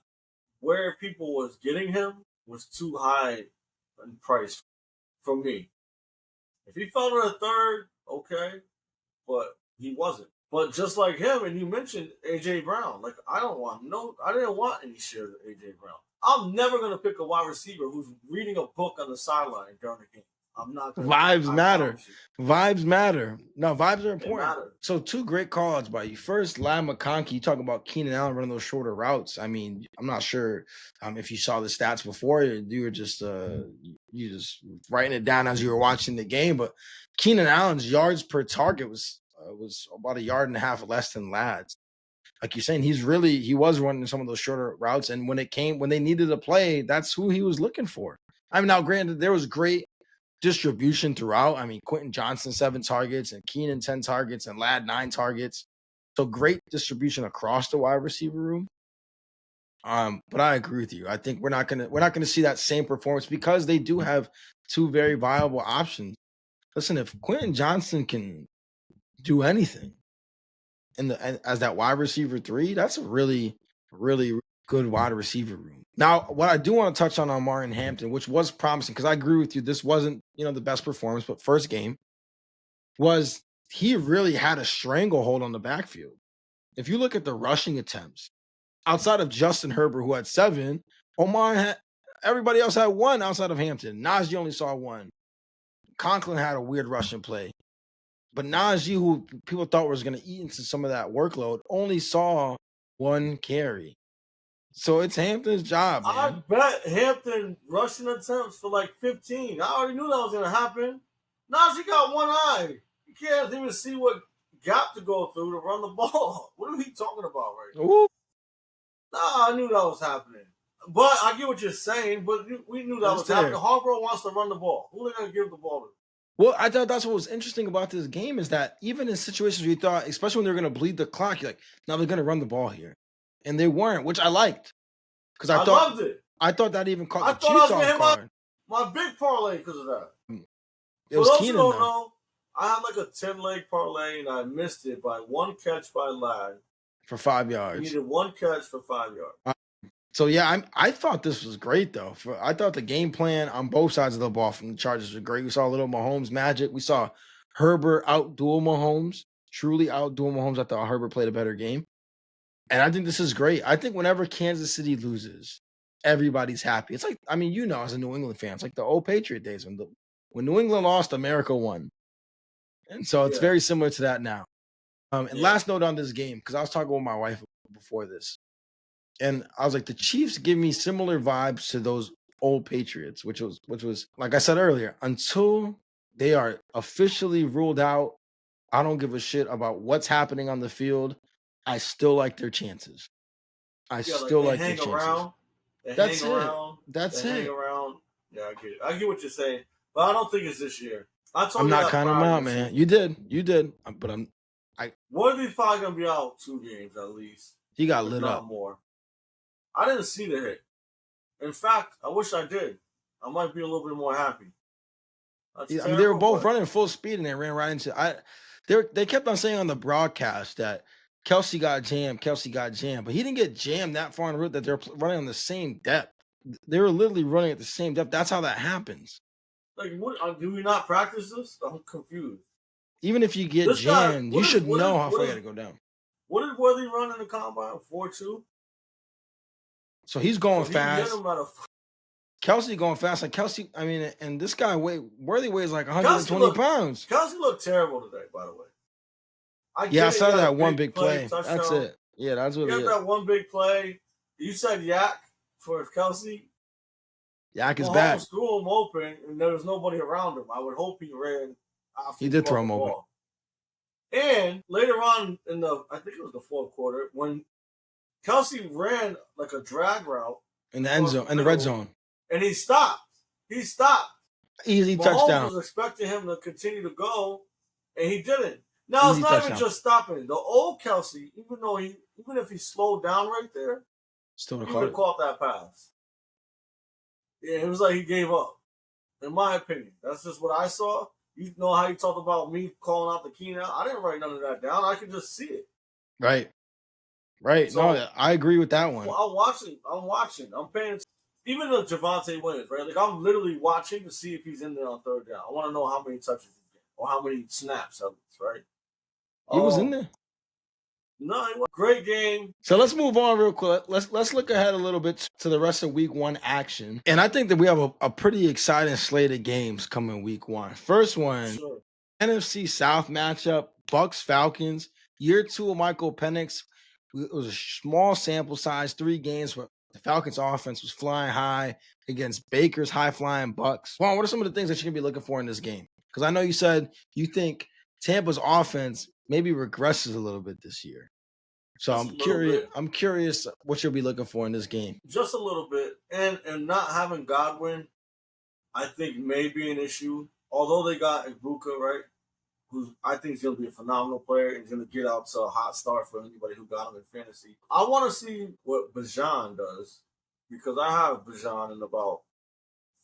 [SPEAKER 2] where people was getting him was too high in price for me. If he fell to the third, okay, but he wasn't. But just like him, and you mentioned AJ Brown, like I didn't want any shares of AJ Brown. I'm never gonna pick a wide receiver who's reading a book on the sideline during the game. I'm not gonna.
[SPEAKER 1] Vibes matter. Vibes matter. No, vibes are important. So 2 great call-outs by you. First, Lad McConkey, you talk about Keenan Allen running those shorter routes. I mean, I'm not sure if you saw the stats before. You were just writing it down as you were watching the game. But Keenan Allen's yards per target was about 1.5 yards less than Lad's. Like you're saying, he was running some of those shorter routes. And when they needed a play, that's who he was looking for. I mean, now granted, there was great distribution throughout. I mean, Quentin Johnson 7 targets and Keenan 10 targets and Lad 9 targets. So great distribution across the wide receiver room. But I agree with you. I think we're not gonna see that same performance because they do have 2 very viable options. Listen, if Quentin Johnson can do anything as that wide receiver 3, that's a really, really good wide receiver room. Now, what I do want to touch on Martin Hampton, which was promising, because I agree with you, this wasn't, the best performance, but first game was he really had a stranglehold on the backfield. If you look at the rushing attempts, outside of Justin Herbert, who had 7, everybody else had 1 outside of Hampton. Najee only saw 1. Conklin had a weird rushing play. But Najee, who people thought was going to eat into some of that workload, only saw 1 carry. So it's Hampton's job, man.
[SPEAKER 2] I bet Hampton rushing attempts for like 15. I already knew that was going to happen. Najee got 1 eye. You can't even see what gap to go through to run the ball. What are we talking about right now?
[SPEAKER 1] Ooh.
[SPEAKER 2] Nah, I knew that was happening. But I get what you're saying, but we knew that was happening. Harbaugh wants to run the ball. Who are they going to give the ball to?
[SPEAKER 1] Well, I thought that's what was interesting about this game is that even in situations where you thought, especially when they're going to bleed the clock, you're like, now they're going to run the ball here. And they weren't, which I liked. Because I loved it. I thought that even caught the Chiefs off guard.
[SPEAKER 2] My big parlay because of that.
[SPEAKER 1] It was
[SPEAKER 2] For those
[SPEAKER 1] Keenan,
[SPEAKER 2] who don't know, I had like a 10-leg parlay, and I missed it by 1 catch by Ladd.
[SPEAKER 1] For 5 yards.
[SPEAKER 2] You needed 1 catch for 5 yards.
[SPEAKER 1] So, yeah, I thought this was great, though. I thought the game plan on both sides of the ball from the Chargers was great. We saw a little Mahomes magic. We saw Herbert outduel Mahomes, truly outduel Mahomes. I thought Herbert played a better game. And I think this is great. I think whenever Kansas City loses, everybody's happy. It's like, I mean, you know, as a New England fan, it's like the old Patriot days when New England lost, America won. And so it's very similar to that now. Last note on this game, because I was talking with my wife before this. And I was like, the Chiefs give me similar vibes to those old Patriots, which was like I said earlier, until they are officially ruled out, I don't give a shit about what's happening on the field. I still like their chances. I still like their chances. That's it. That's it.
[SPEAKER 2] Yeah, I get it. I get what you're saying, but I don't think it's this year.
[SPEAKER 1] I'm not counting them out, man. You did. But
[SPEAKER 2] One of these probably gonna be out 2 games at least.
[SPEAKER 1] He got lit up
[SPEAKER 2] more. I didn't see the hit. In fact, I wish I did. I might be a little bit more happy.
[SPEAKER 1] I mean, they were both running full speed and they ran right into. They kept on saying on the broadcast that Kelsey got jammed, but he didn't get jammed that far on the route that they're running on the same depth. They were literally running at the same depth. That's how that happens.
[SPEAKER 2] Like, what? Do we not practice this? I'm confused.
[SPEAKER 1] Even if you get jammed, you should know how far you got to go down.
[SPEAKER 2] What did Worthy run in the combine? 4.2.
[SPEAKER 1] So he's going fast. Kelsey going fast. Like Kelsey, I mean, and this guy Worthy weighs like 120 pounds.
[SPEAKER 2] Kelsey looked terrible today, by the way.
[SPEAKER 1] I saw that one big play. That's it. Yeah, that's what it is.
[SPEAKER 2] That one big play. You said Yak for Kelsey.
[SPEAKER 1] Yak is back.
[SPEAKER 2] Mahomes threw him open, and there was nobody around him. I would hope he ran.
[SPEAKER 1] He did throw him open.
[SPEAKER 2] And later on I think it was the 4th quarter, when Kelsey ran like a drag route
[SPEAKER 1] in the end zone, in the red zone,
[SPEAKER 2] and he stopped.
[SPEAKER 1] Easy
[SPEAKER 2] Mahomes
[SPEAKER 1] touchdown.
[SPEAKER 2] Was expecting him to continue to go, and he didn't. Now it's not even just stopping. The old Kelsey, even if he slowed down right there, he would have caught that pass. Yeah, it was like he gave up. In my opinion, that's just what I saw. You know how you talked about me calling out the key now? I didn't write none of that down. I could just see it.
[SPEAKER 1] Right. So, no, I agree with that one.
[SPEAKER 2] Well, I'm watching. I'm paying. Even if Javonte wins, right? Like, I'm literally watching to see if he's in there on 3rd down. I want to know how many touches he's getting or how many snaps of it, right?
[SPEAKER 1] He was in there.
[SPEAKER 2] No, it was a great game.
[SPEAKER 1] So let's move on real quick. Let's look ahead a little bit to the rest of week 1 action. And I think that we have a pretty exciting slate of games coming week 1. First one, NFC South matchup, Bucs-Falcons. Year 2 of Michael Penix. It was a small sample size, 3 games, but the Falcons offense was flying high against Baker's high-flying Bucs. Juan, what are some of the things that you're going to be looking for in this game? Because I know you said you think Tampa's offense maybe regresses a little bit this year. So I'm curious what you'll be looking for in this game.
[SPEAKER 2] Just a little bit. And not having Godwin, I think may be an issue. Although they got Ibuka, right? Who I think is going to be a phenomenal player and is going to get out to a hot start for anybody who got him in fantasy. I want to see what Bijan does because I have Bijan in about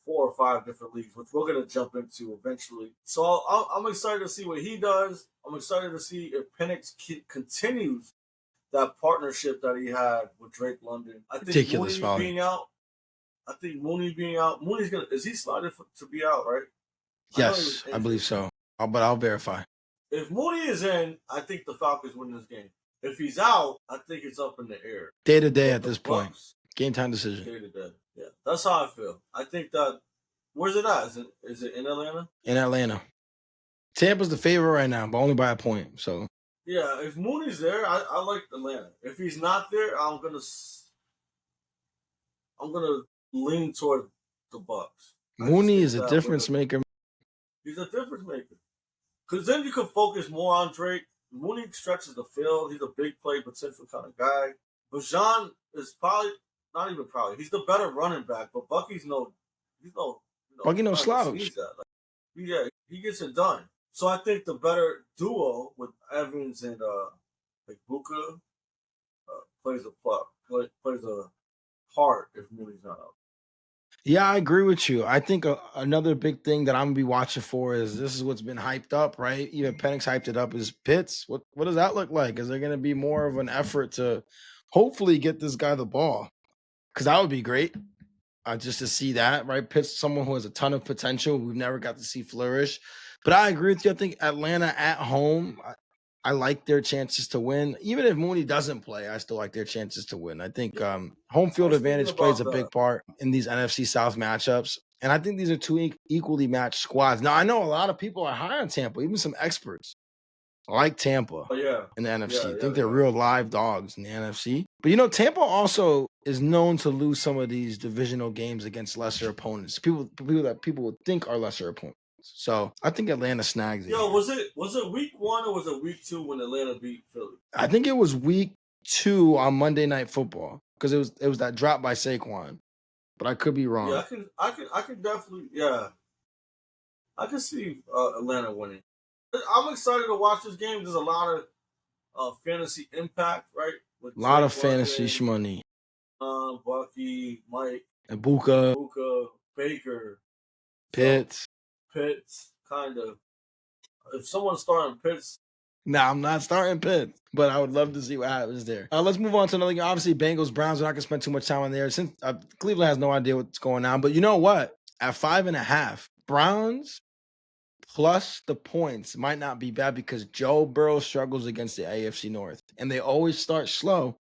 [SPEAKER 2] 4 or 5 different leagues, which we're going to jump into eventually. So I'm excited to see what he does. I'm excited to see if Penix continues that partnership that he had with Drake London. I think
[SPEAKER 1] ridiculous
[SPEAKER 2] Mooney being out. Mooney's is he slotted to be out, right?
[SPEAKER 1] Yes, I believe so. But I'll verify.
[SPEAKER 2] If Mooney is in, I think the Falcons win this game. If he's out, I think it's up in the air.
[SPEAKER 1] Day to day at this point. Game time decision.
[SPEAKER 2] Day to day. Yeah, that's how I feel. I think that Where's it at? Is it in Atlanta?
[SPEAKER 1] In Atlanta. Tampa's the favorite right now, but only by a point. So
[SPEAKER 2] yeah, if Mooney's there, I like Atlanta. If he's not there, I'm gonna lean toward the Bucs.
[SPEAKER 1] Mooney is a difference maker.
[SPEAKER 2] He's a difference maker. Because then you can focus more on Drake. Mooney stretches the field. He's a big play potential kind of guy. Bijan is probably not even probably. He's the better running back, but Bucky's
[SPEAKER 1] Bucky no slouch.
[SPEAKER 2] Yeah, he gets it done. So I think the better duo with Evans and Buka plays a part if Mooney's not out.
[SPEAKER 1] Yeah, I agree with you. I think another big thing that I'm gonna be watching for is this is what's been hyped up, right? Even Penix hyped it up. Is Pitts? What does that look like? Is there gonna be more of an effort to hopefully get this guy the ball? Because that would be great. Just to see that, right? Pitts, someone who has a ton of potential. We've never got to see flourish. But I agree with you. I think Atlanta at home, I like their chances to win. Even if Mooney doesn't play, I still like their chances to win. I think home field advantage plays a big part in these NFC South matchups. And I think these are two equally matched squads. Now, I know a lot of people are high on Tampa, even some experts like Tampa in the NFC. I think they're real live dogs in the NFC. But, Tampa also is known to lose some of these divisional games against lesser opponents, people that people would think are lesser opponents. So I think Atlanta snags it.
[SPEAKER 2] Was it week 1 or was it week 2 when Atlanta beat Philly?
[SPEAKER 1] I think it was week 2 on Monday Night Football because it was that drop by Saquon, but I could be wrong.
[SPEAKER 2] Yeah, I can definitely I can see Atlanta winning. I'm excited to watch this game. There's a lot of fantasy impact, right?
[SPEAKER 1] A lot of fantasy shmoney.
[SPEAKER 2] Bucky, Mike,
[SPEAKER 1] and Buka,
[SPEAKER 2] Baker,
[SPEAKER 1] Pitts,
[SPEAKER 2] kind of. If someone's starting Pitts,
[SPEAKER 1] I'm not starting Pitts, but I would love to see what happens there. Let's move on to another game. Obviously, Bengals-Browns. We're not gonna spend too much time on there since Cleveland has no idea what's going on. But you know what? At 5.5, Browns plus the points might not be bad because Joe Burrow struggles against the AFC North, and they always start slow.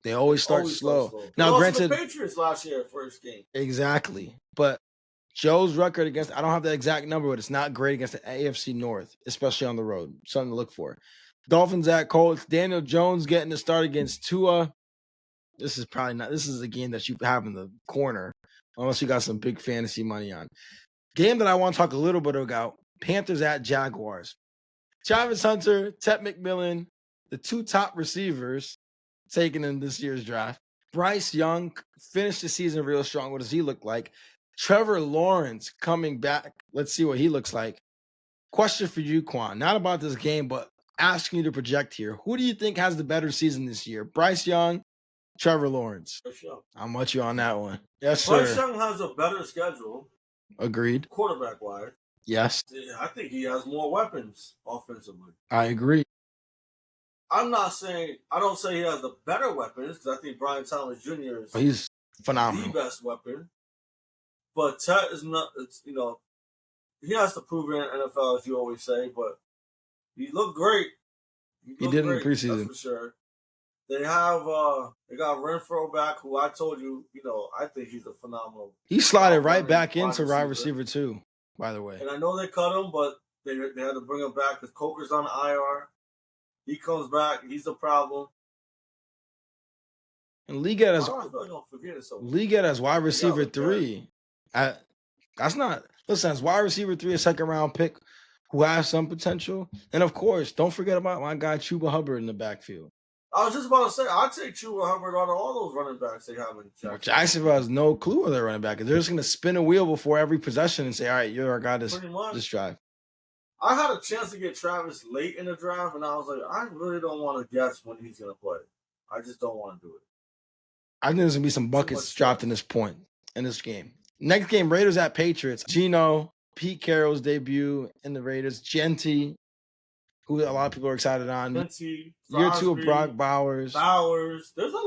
[SPEAKER 1] Now, granted,
[SPEAKER 2] the Patriots last year, first game.
[SPEAKER 1] Exactly, but Joe's record against, I don't have the exact number, but it's not great against the AFC North, especially on the road. Something to look for. Dolphins at Colts. Daniel Jones getting the start against Tua. This is a game that you have in the corner, unless you got some big fantasy money on. Game that I want to talk a little bit about, Panthers at Jaguars. Travis Hunter, Ted McMillan, the two top receivers taken in this year's draft. Bryce Young finished the season real strong. What does he look like? Trevor Lawrence coming back. Let's see what he looks like. Question for you, Quan. Not about this game, but asking you to project here. Who do you think has the better season this year? Bryce Young, Trevor Lawrence?
[SPEAKER 2] Bryce Young.
[SPEAKER 1] I'm with you on that one. Yes, sir.
[SPEAKER 2] Bryce Young has a better schedule.
[SPEAKER 1] Agreed.
[SPEAKER 2] Quarterback-wise.
[SPEAKER 1] Yes.
[SPEAKER 2] I think he has more weapons offensively.
[SPEAKER 1] I agree.
[SPEAKER 2] I don't say he has the better weapons because I think Brian Thomas Jr. is
[SPEAKER 1] he's phenomenal.
[SPEAKER 2] The best weapon. But Ted is not, he has to prove it in the NFL, as you always say, but he looked great.
[SPEAKER 1] He did in the preseason.
[SPEAKER 2] That's for sure. They got Renfro back, who I told you, I think he's a phenomenal.
[SPEAKER 1] He slotted right back into wide receiver too, by the way.
[SPEAKER 2] And I know they cut him, but they had to bring him back because Coker's on the IR. He comes back, he's a problem.
[SPEAKER 1] And Liga as wide receiver 3. As wide receiver 3, a second round pick who has some potential. And of course, don't forget about my guy Chuba Hubbard in the backfield.
[SPEAKER 2] I was just about to say, I'd take Chuba Hubbard out of all those running backs they have in Jacksonville.
[SPEAKER 1] Jacksonville has no clue where their running back is. They're just going to spin a wheel before every possession and say, all right, you're our guy this drive.
[SPEAKER 2] I had a chance to get Travis late in the draft, and I was like, I really don't want to guess when he's going to play. I just don't want to do it.
[SPEAKER 1] I think there's going to be some buckets dropped in this game. Next game, Raiders at Patriots. Geno, Pete Carroll's debut in the Raiders. Genty, who a lot of people are excited on.
[SPEAKER 2] Genty,
[SPEAKER 1] Year 2 of Brock Bowers.
[SPEAKER 2] There's a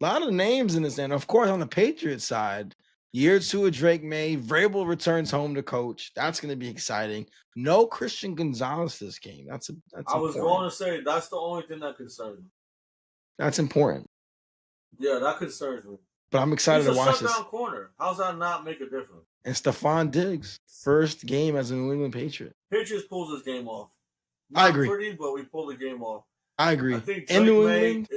[SPEAKER 1] lot of names in this. And of course, on the Patriots side, Year 2 of Drake May. Vrabel returns home to coach. That's going to be exciting. No Christian Gonzalez this game. That's
[SPEAKER 2] I was going to say, that's the only thing that concerns me.
[SPEAKER 1] That's important.
[SPEAKER 2] Yeah, that concerns me.
[SPEAKER 1] But I'm excited to watch this.
[SPEAKER 2] He's a shutdown corner. How's that not make a difference?
[SPEAKER 1] and Stephon Diggs, first game as a New England Patriot.
[SPEAKER 2] Patriots pulls this game off.
[SPEAKER 1] I agree.
[SPEAKER 2] Pretty, but we pull the game off.
[SPEAKER 1] I agree.
[SPEAKER 2] I think
[SPEAKER 1] in New England,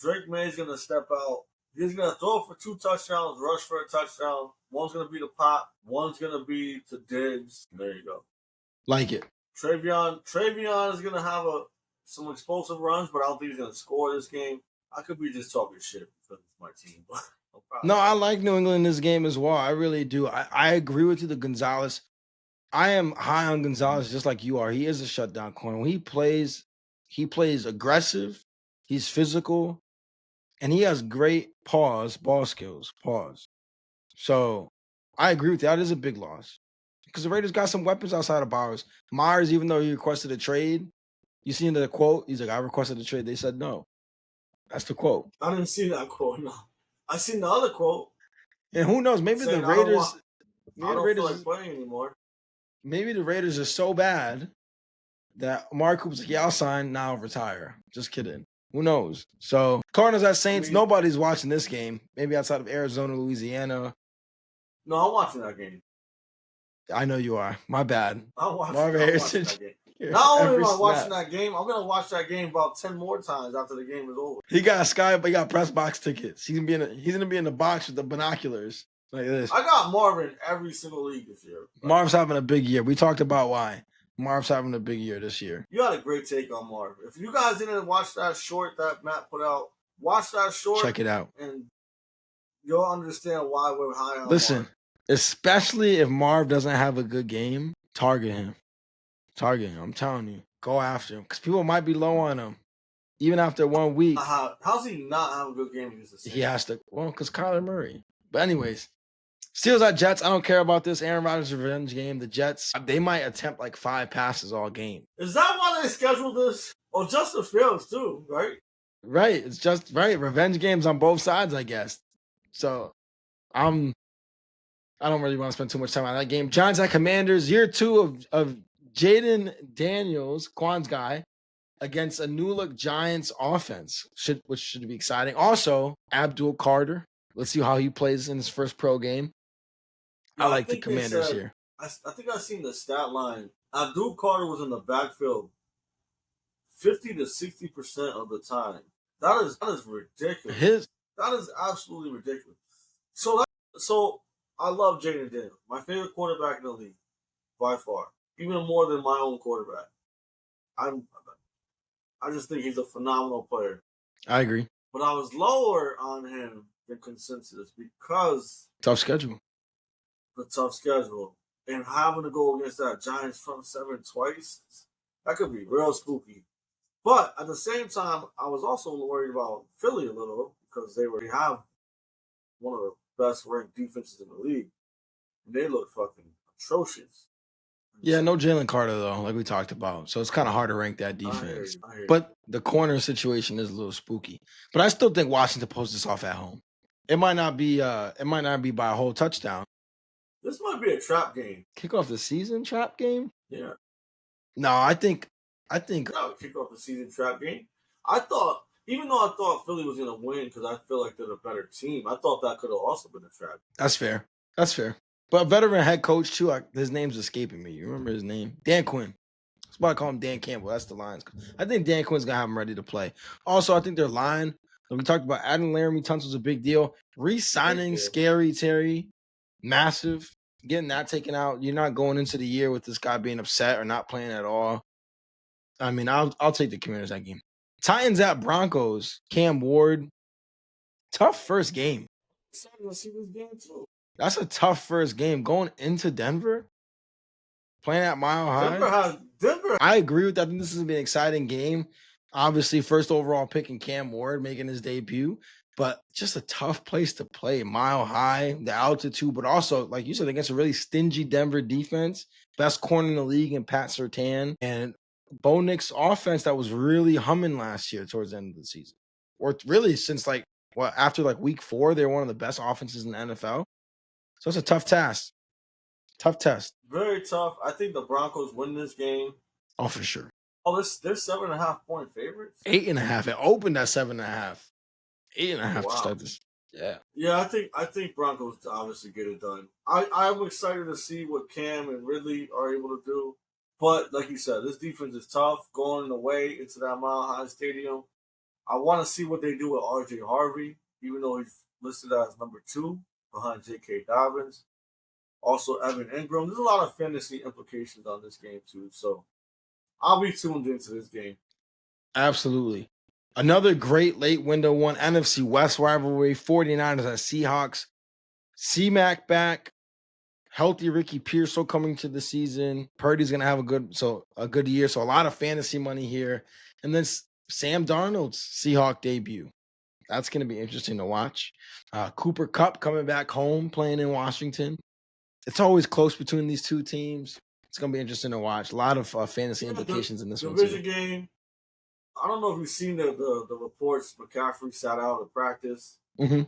[SPEAKER 2] Drake May is going to step out. He's going to throw for 2 touchdowns, rush for a touchdown. One's going to be to Pop. One's going to be to Diggs. There you go.
[SPEAKER 1] Like it.
[SPEAKER 2] Travion is going to have some explosive runs, but I don't think he's going to score this game. I could be just talking shit because it's my team.
[SPEAKER 1] No, I like New England in this game as well. I really do. I agree with you, the Gonzalez. I am high on Gonzalez just like you are. He is a shutdown corner. When he plays aggressive. He's physical. And he has great ball skills. So I agree with you. That is a big loss. Because the Raiders got some weapons outside of Bowers. Myers, even though he requested a trade, you seen the quote? He's like, I requested a trade. They said no. That's the quote.
[SPEAKER 2] I didn't see that quote, no. I seen the other quote.
[SPEAKER 1] And who knows? Maybe the Raiders...
[SPEAKER 2] I don't feel like playing anymore.
[SPEAKER 1] Maybe the Raiders are so bad that Amari Cooper's like, yeah, I'll sign, now I'll retire. Just kidding. Who knows? So, Cardinals at Saints, nobody's watching this game. Maybe outside of Arizona, Louisiana.
[SPEAKER 2] No, I'm watching that game.
[SPEAKER 1] I know you are. My bad.
[SPEAKER 2] I'm watching
[SPEAKER 1] Marv
[SPEAKER 2] that game. Not only am I watching that game, I'm going to watch that game about 10 more times after the game is over.
[SPEAKER 1] He got Sky, but he got press box tickets. He's gonna be in the box with the binoculars like this.
[SPEAKER 2] I got Marv in every single league this year.
[SPEAKER 1] Marv's having a big year. We talked about why. Marv's having a big year this year.
[SPEAKER 2] You had a great take on Marv. If you guys didn't watch that short that Matt put out, watch that short.
[SPEAKER 1] Check it out.
[SPEAKER 2] And you'll understand why we're high on
[SPEAKER 1] Listen,
[SPEAKER 2] Marv.
[SPEAKER 1] Especially if Marv doesn't have a good game, target him. I'm telling you. Go after him. Because people might be low on him. Even after 1 week.
[SPEAKER 2] How's he not have a good game against the Saints?
[SPEAKER 1] He has to. Well, because Kyler Murray. But anyways. Steelers at Jets. I don't care about this Aaron Rodgers revenge game. The Jets, they might attempt like 5 passes all game.
[SPEAKER 2] Is that why they scheduled this? Oh, Justin Fields too, right?
[SPEAKER 1] Right. It's just right. Revenge games on both sides, I guess. So I don't really want to spend too much time on that game. Giants at Commanders. Year 2 of Jaden Daniels, Quan's guy, against a new look Giants offense, which should be exciting. Also, Abdul Carter. Let's see how he plays in his first pro game. I like the Commanders here.
[SPEAKER 2] I think I've seen the stat line. Abdul Carter was in the backfield 50 to 60% of the time. That is ridiculous. That is absolutely ridiculous. So I love Jaden Daniels, my favorite quarterback in the league, by far, even more than my own quarterback. I just think he's a phenomenal player.
[SPEAKER 1] I agree.
[SPEAKER 2] But I was lower on him than consensus because
[SPEAKER 1] tough schedule.
[SPEAKER 2] The tough schedule. And having to go against that Giants front 7 twice, that could be real spooky. But at the same time, I was also worried about Philly a little because they have one of the best ranked defenses in the league. And they look fucking atrocious.
[SPEAKER 1] Yeah, no Jalen Carter, though, like we talked about. So it's kind of hard to rank that defense.
[SPEAKER 2] I hear you.
[SPEAKER 1] But the corner situation is a little spooky. But I still think Washington pulls this off at home. It might not be by a whole touchdown.
[SPEAKER 2] This might be a trap game.
[SPEAKER 1] Kick off the season trap game?
[SPEAKER 2] Yeah.
[SPEAKER 1] No, I think
[SPEAKER 2] No, kick off the season trap game. Even though I thought Philly was gonna win because I feel like they're a better team, I thought that could have also been a trap.
[SPEAKER 1] That's fair. But veteran head coach too, his name's escaping me. You remember his name? Dan Quinn. That's why I call him Dan Campbell. That's the Lions. I think Dan Quinn's gonna have him ready to play. Also, I think their line, we talked about adding Laramie Tunsil's a big deal. Re-signing Scary Terry, massive. Getting that taken out. You're not going into the year with this guy being upset or not playing at all. I mean, I'll take the Commanders that game. Titans at Broncos. Cam Ward. Tough first game.
[SPEAKER 2] I'm excited to see this game too.
[SPEAKER 1] That's a tough first game. Going into Denver, playing at Mile High.
[SPEAKER 2] Denver.
[SPEAKER 1] I agree with that. I think this is going to be an exciting game. Obviously, first overall pick in Cam Ward making his debut, but just a tough place to play. Mile High, the altitude, but also, like you said, against a really stingy Denver defense. Best corner in the league in Pat Surtain. And Bo Nix's offense that was really humming last year towards the end of the season. Or really since after week 4, they're one of the best offenses in the NFL. So it's a tough task. Tough test.
[SPEAKER 2] Very tough. I think the Broncos win this game.
[SPEAKER 1] Oh, for sure.
[SPEAKER 2] Oh, they're 7.5 point favorites?
[SPEAKER 1] 8.5. It opened at 7.5. 8.5 to start this.
[SPEAKER 2] Yeah, I think Broncos obviously get it done. I'm excited to see what Cam and Ridley are able to do. But like you said, this defense is tough going away into that Mile High Stadium. I want to see what they do with RJ Harvey, even though he's listed as number 2 behind J.K. Dobbins. Also, Evan Ingram. There's a lot of fantasy implications on this game, too. So I'll be tuned into this game.
[SPEAKER 1] Absolutely. Another great late window one, NFC West rivalry, 49ers at Seahawks. C-Mac back. Healthy Ricky Pearsall coming to the season. Purdy's going to have a good year. So a lot of fantasy money here. And then Sam Darnold's Seahawk debut. That's going to be interesting to watch. Cooper Kupp coming back home, playing in Washington. It's always close between these two teams. It's going to be interesting to watch. A lot of fantasy implications in this one, too.
[SPEAKER 2] Division game. I don't know if you've seen the reports. McCaffrey sat out of practice with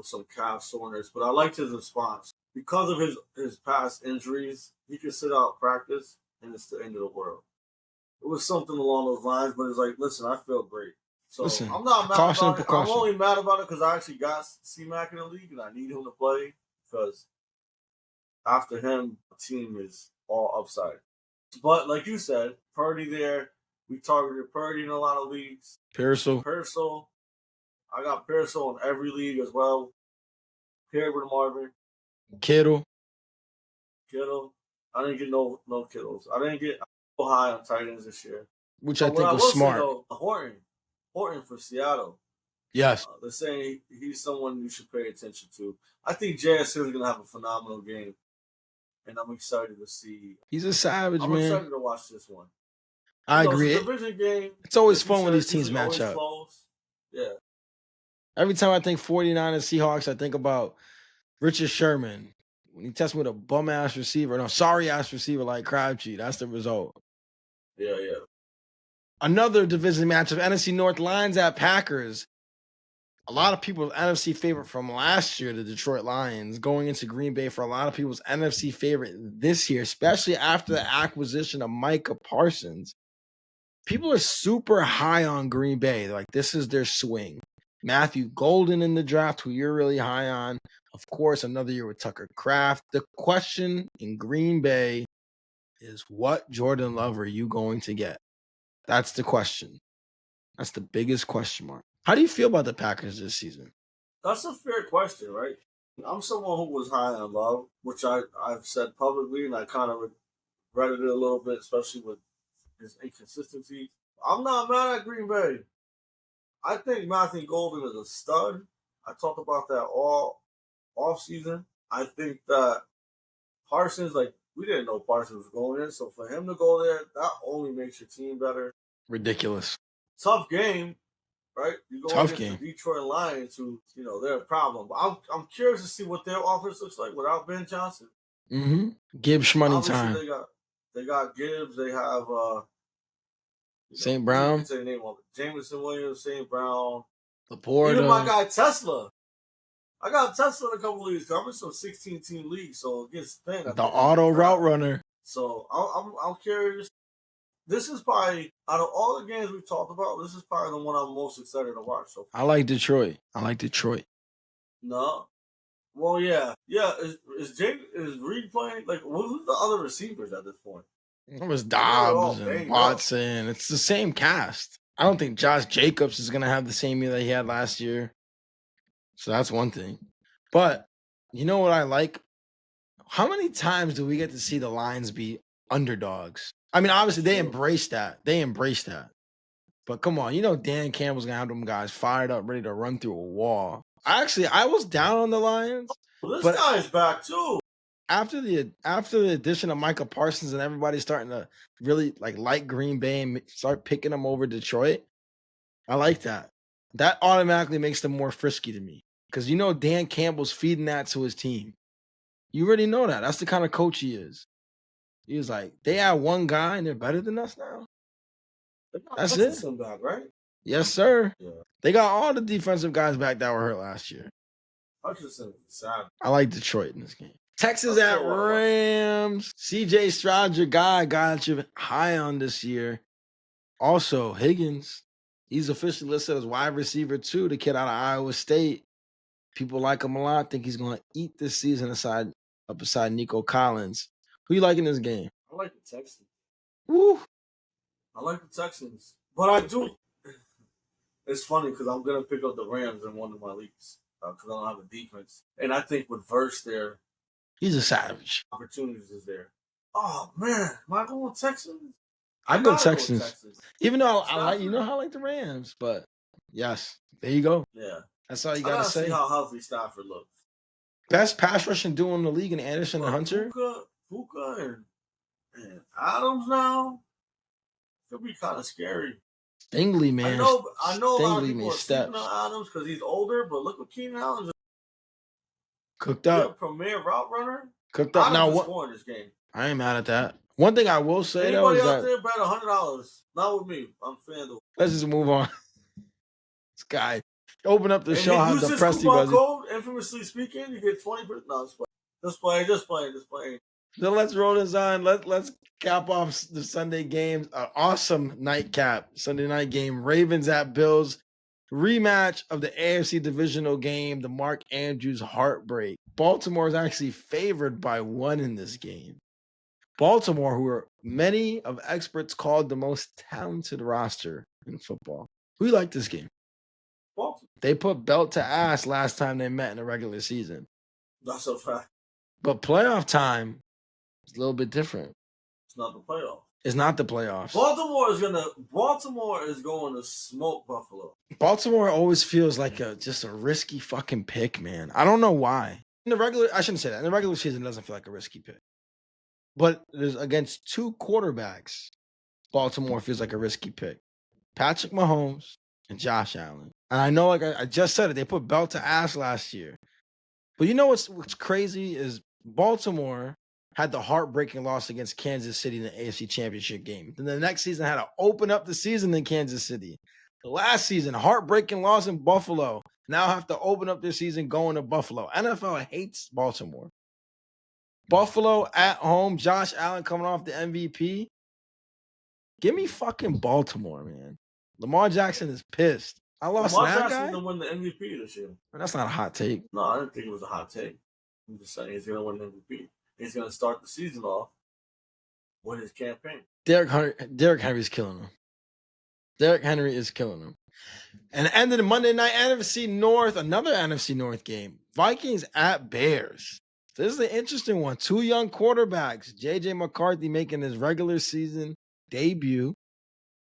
[SPEAKER 2] some calf soreness, but I liked his response. Because of his past injuries, he could sit out practice, and it's the end of the world. It was something along those lines, but it's like, listen, I feel great. So I'm not mad about it. I'm only mad about it because I actually got C-Mac in the league, and I need him to play because after him, the team is all upside. But like you said, Purdy there. We targeted Purdy in a lot of leagues. Pearsall. I got Pearsall in every league as well. Paired with Marvin.
[SPEAKER 1] Kittle.
[SPEAKER 2] I didn't get no Kittles. I didn't get high on Titans this year.
[SPEAKER 1] Which I think was smart.
[SPEAKER 2] Say, though, Horton for Seattle.
[SPEAKER 1] Yes.
[SPEAKER 2] They're saying he's someone you should pay attention to. I think JSN is going to have a phenomenal game. And I'm excited to see.
[SPEAKER 1] He's a savage, man.
[SPEAKER 2] I'm excited to watch this one.
[SPEAKER 1] I agree.
[SPEAKER 2] It's a division game.
[SPEAKER 1] It's always fun when these teams match up.
[SPEAKER 2] Close. Yeah.
[SPEAKER 1] Every time I think 49ers, Seahawks, I think about Richard Sherman. When he tests me with a bum-ass receiver, no, sorry-ass receiver like Crabtree, that's the result.
[SPEAKER 2] Yeah.
[SPEAKER 1] Another division matchup, NFC North Lions at Packers. A lot of people's NFC favorite from last year, the Detroit Lions, going into Green Bay for a lot of people's NFC favorite this year, especially after the acquisition of Micah Parsons. People are super high on Green Bay. Like, this is their swing. Matthew Golden in the draft, who you're really high on. Of course, another year with Tucker Kraft. The question in Green Bay is, what Jordan Love are you going to get? That's the question. That's the biggest question mark. How do you feel about the Packers this season?
[SPEAKER 2] That's a fair question, right? I'm someone who was high on Love, which I've said publicly, and I kind of regretted it a little bit, especially with his inconsistency. I'm not mad at Green Bay. I think Matthew Golden is a stud. I talked about that all offseason. I think that Parsons, we didn't know Parsons was going in, so for him to go there, that only makes your team better.
[SPEAKER 1] Ridiculous.
[SPEAKER 2] Tough game, right? You go
[SPEAKER 1] Tough
[SPEAKER 2] against
[SPEAKER 1] game.
[SPEAKER 2] the Detroit Lions, who, they're a problem. But I'm curious to see what their offense looks like without Ben Johnson.
[SPEAKER 1] Gibbs money time.
[SPEAKER 2] They got Gibbs. They have
[SPEAKER 1] St. Brown.
[SPEAKER 2] You can say the name of it. Jameson Williams, St. Brown.
[SPEAKER 1] Laporta.
[SPEAKER 2] Even my guy Tesla. I got Tesla in a couple of leagues. I'm in some 16-team leagues, so against Ben.
[SPEAKER 1] The auto route runner.
[SPEAKER 2] So I'm curious. This is probably, out of all the games we've talked about, this is probably the one I'm most excited to watch. So
[SPEAKER 1] I like Detroit.
[SPEAKER 2] No. Well, yeah. Yeah, is Reed playing? Who's the other receivers at this point?
[SPEAKER 1] It was Dobbs and Watson. It's the same cast. I don't think Josh Jacobs is going to have the same year that he had last year. So that's one thing. But you know what I like? How many times do we get to see the Lions be underdogs? I mean, obviously, they embrace that. But come on, Dan Campbell's going to have them guys fired up, ready to run through a wall. I was down on the Lions.
[SPEAKER 2] Well, this guy is back, too.
[SPEAKER 1] After the addition of Micah Parsons and everybody starting to really like Green Bay and start picking them over Detroit, I like that. That automatically makes them more frisky to me because Dan Campbell's feeding that to his team. You already know that. That's the kind of coach he is. He was like, they have one guy and they're better than us now. That's it.
[SPEAKER 2] Back, right?
[SPEAKER 1] Yes, sir.
[SPEAKER 2] Yeah.
[SPEAKER 1] They got all the defensive guys back that were hurt last year. I like Detroit in this game. Texans at Rams. CJ Stroud, your guy, got you high on this year. Also, Higgins. He's officially listed as wide receiver 2, the kid out of Iowa State. People like him a lot. Think he's going to eat this season beside Nico Collins. Who you like in this game?
[SPEAKER 2] I like the Texans.
[SPEAKER 1] Woo!
[SPEAKER 2] I like the Texans. But I do. It's funny because I'm going to pick up the Rams in one of my leagues because I don't have a defense. And I think with Verse there,
[SPEAKER 1] he's a savage.
[SPEAKER 2] Opportunities is there. Oh, man. Am I going Texans?
[SPEAKER 1] I go Texans. Even though I like the Rams. But, yes, there you go.
[SPEAKER 2] Yeah.
[SPEAKER 1] That's all you got to say.
[SPEAKER 2] See how healthy Stafford looks.
[SPEAKER 1] Best pass rushing duo in the league in Anderson and Hunter.
[SPEAKER 2] Puka and Adams now could be kind of scary.
[SPEAKER 1] Stingley, man.
[SPEAKER 2] I know a lot of people are
[SPEAKER 1] steps
[SPEAKER 2] sleeping on Adams because he's older, but look what Keenan Allen just
[SPEAKER 1] cooked up.
[SPEAKER 2] Premier route runner.
[SPEAKER 1] Cooked up. Now what?
[SPEAKER 2] Scoring this game.
[SPEAKER 1] I ain't mad at that. One thing I will say
[SPEAKER 2] anybody
[SPEAKER 1] though is
[SPEAKER 2] out there bet $100. Not with me. I'm FanDuel.
[SPEAKER 1] Let's just move on. This guy open up the show. How depressed he was.
[SPEAKER 2] Code, infamously speaking, you get 20%. No, just play.
[SPEAKER 1] So let's roll this on. Let's cap off the Sunday games. An awesome nightcap. Sunday night game. Ravens at Bills. Rematch of the AFC divisional game. The Mark Andrews heartbreak. Baltimore is actually favored by 1 in this game. Baltimore, who are many of experts called the most talented roster in football. Who you like this game?
[SPEAKER 2] Baltimore.
[SPEAKER 1] They put belt to ass last time they met in the regular season.
[SPEAKER 2] That's a fact.
[SPEAKER 1] But playoff time is a little bit different.
[SPEAKER 2] It's not the playoffs.
[SPEAKER 1] It's not the playoffs.
[SPEAKER 2] Baltimore is going to smoke Buffalo.
[SPEAKER 1] Baltimore always feels like just a risky fucking pick, man. I don't know why. I shouldn't say that. In the regular season, it doesn't feel like a risky pick. But there's against 2 quarterbacks, Baltimore feels like a risky pick. Patrick Mahomes and Josh Allen. And I know, like I just said it, they put belt to ass last year. But you know what's crazy is Baltimore had the heartbreaking loss against Kansas City in the AFC Championship game. Then the next season had to open up the season in Kansas City. The last season, heartbreaking loss in Buffalo. Now have to open up their season going to Buffalo. NFL hates Baltimore. Buffalo at home, Josh Allen coming off the MVP. Give me fucking Baltimore, man. Lamar Jackson is pissed. I lost
[SPEAKER 2] Lamar
[SPEAKER 1] that
[SPEAKER 2] Jackson
[SPEAKER 1] guy.
[SPEAKER 2] to win the MVP this year.
[SPEAKER 1] That's not a hot take.
[SPEAKER 2] No, I didn't think it was a hot take. I'm just saying he's going to win the MVP. He's going to start the season off with his campaign.
[SPEAKER 1] Derrick Henry's killing him. Derrick Henry is killing him. And ended the Monday night NFC North, another NFC North game. Vikings at Bears. This is an interesting one. 2 young quarterbacks. J.J. McCarthy making his regular season debut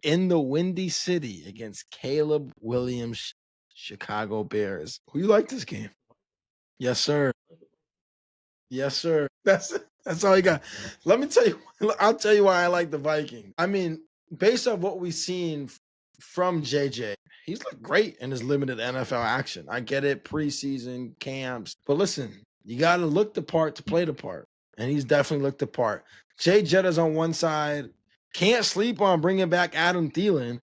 [SPEAKER 1] in the Windy City against Caleb Williams' Chicago Bears. Who you like this game? Yes, sir. Yes, sir. That's all you got. Let me tell you. I'll tell you why I like the Vikings. I mean, based on what we've seen from JJ, he's looked great in his limited NFL action. I get it, preseason camps, but listen, you got to look the part to play the part, and he's definitely looked the part. Jay Jetta's on one side. Can't sleep on bringing back Adam Thielen.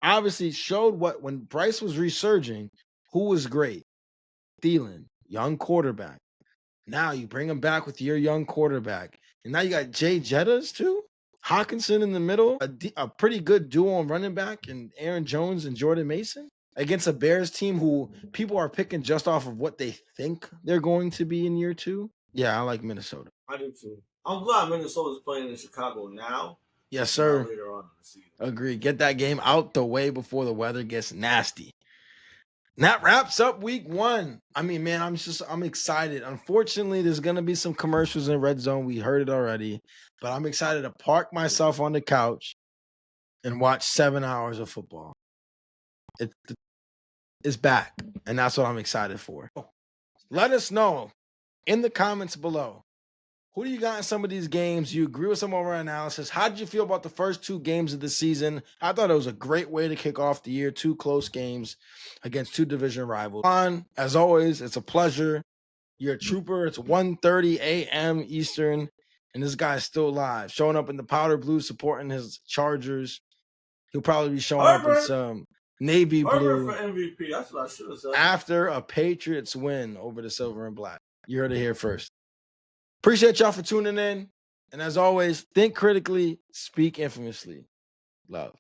[SPEAKER 1] Obviously showed when Bryce was resurging, who was great? Thielen, young quarterback. Now you bring him back with your young quarterback. And now you got Jay Jettas too. Hawkinson in the middle. A pretty good duo on running back and Aaron Jones and Jordan Mason against a Bears team who people are picking just off of what they think they're going to be in year 2. Yeah, I like Minnesota.
[SPEAKER 2] I do too. I'm glad Minnesota's playing in Chicago now.
[SPEAKER 1] Yes, sir.
[SPEAKER 2] Later on in the season.
[SPEAKER 1] Agree. Get that game out the way before the weather gets nasty. And that wraps up week 1. I mean, man, I'm excited. Unfortunately, there's going to be some commercials in Red Zone. We heard it already. But I'm excited to park myself on the couch and watch 7 hours of football. It's back. And that's what I'm excited for. Let us know in the comments below. Who do you got in some of these games? You agree with some of our analysis? How did you feel about the first 2 games of the season? I thought it was a great way to kick off the year. 2 close games against 2 division rivals. As always, it's a pleasure. You're a trooper. It's 1:30 a.m. Eastern, and this guy's still alive, showing up in the powder blue, supporting his Chargers. He'll probably be showing up in some navy blue
[SPEAKER 2] for MVP. That's what I should have said.
[SPEAKER 1] After a Patriots win over the silver and black. You heard it here first. Appreciate y'all for tuning in. And as always, think critically, speak infamously. Love.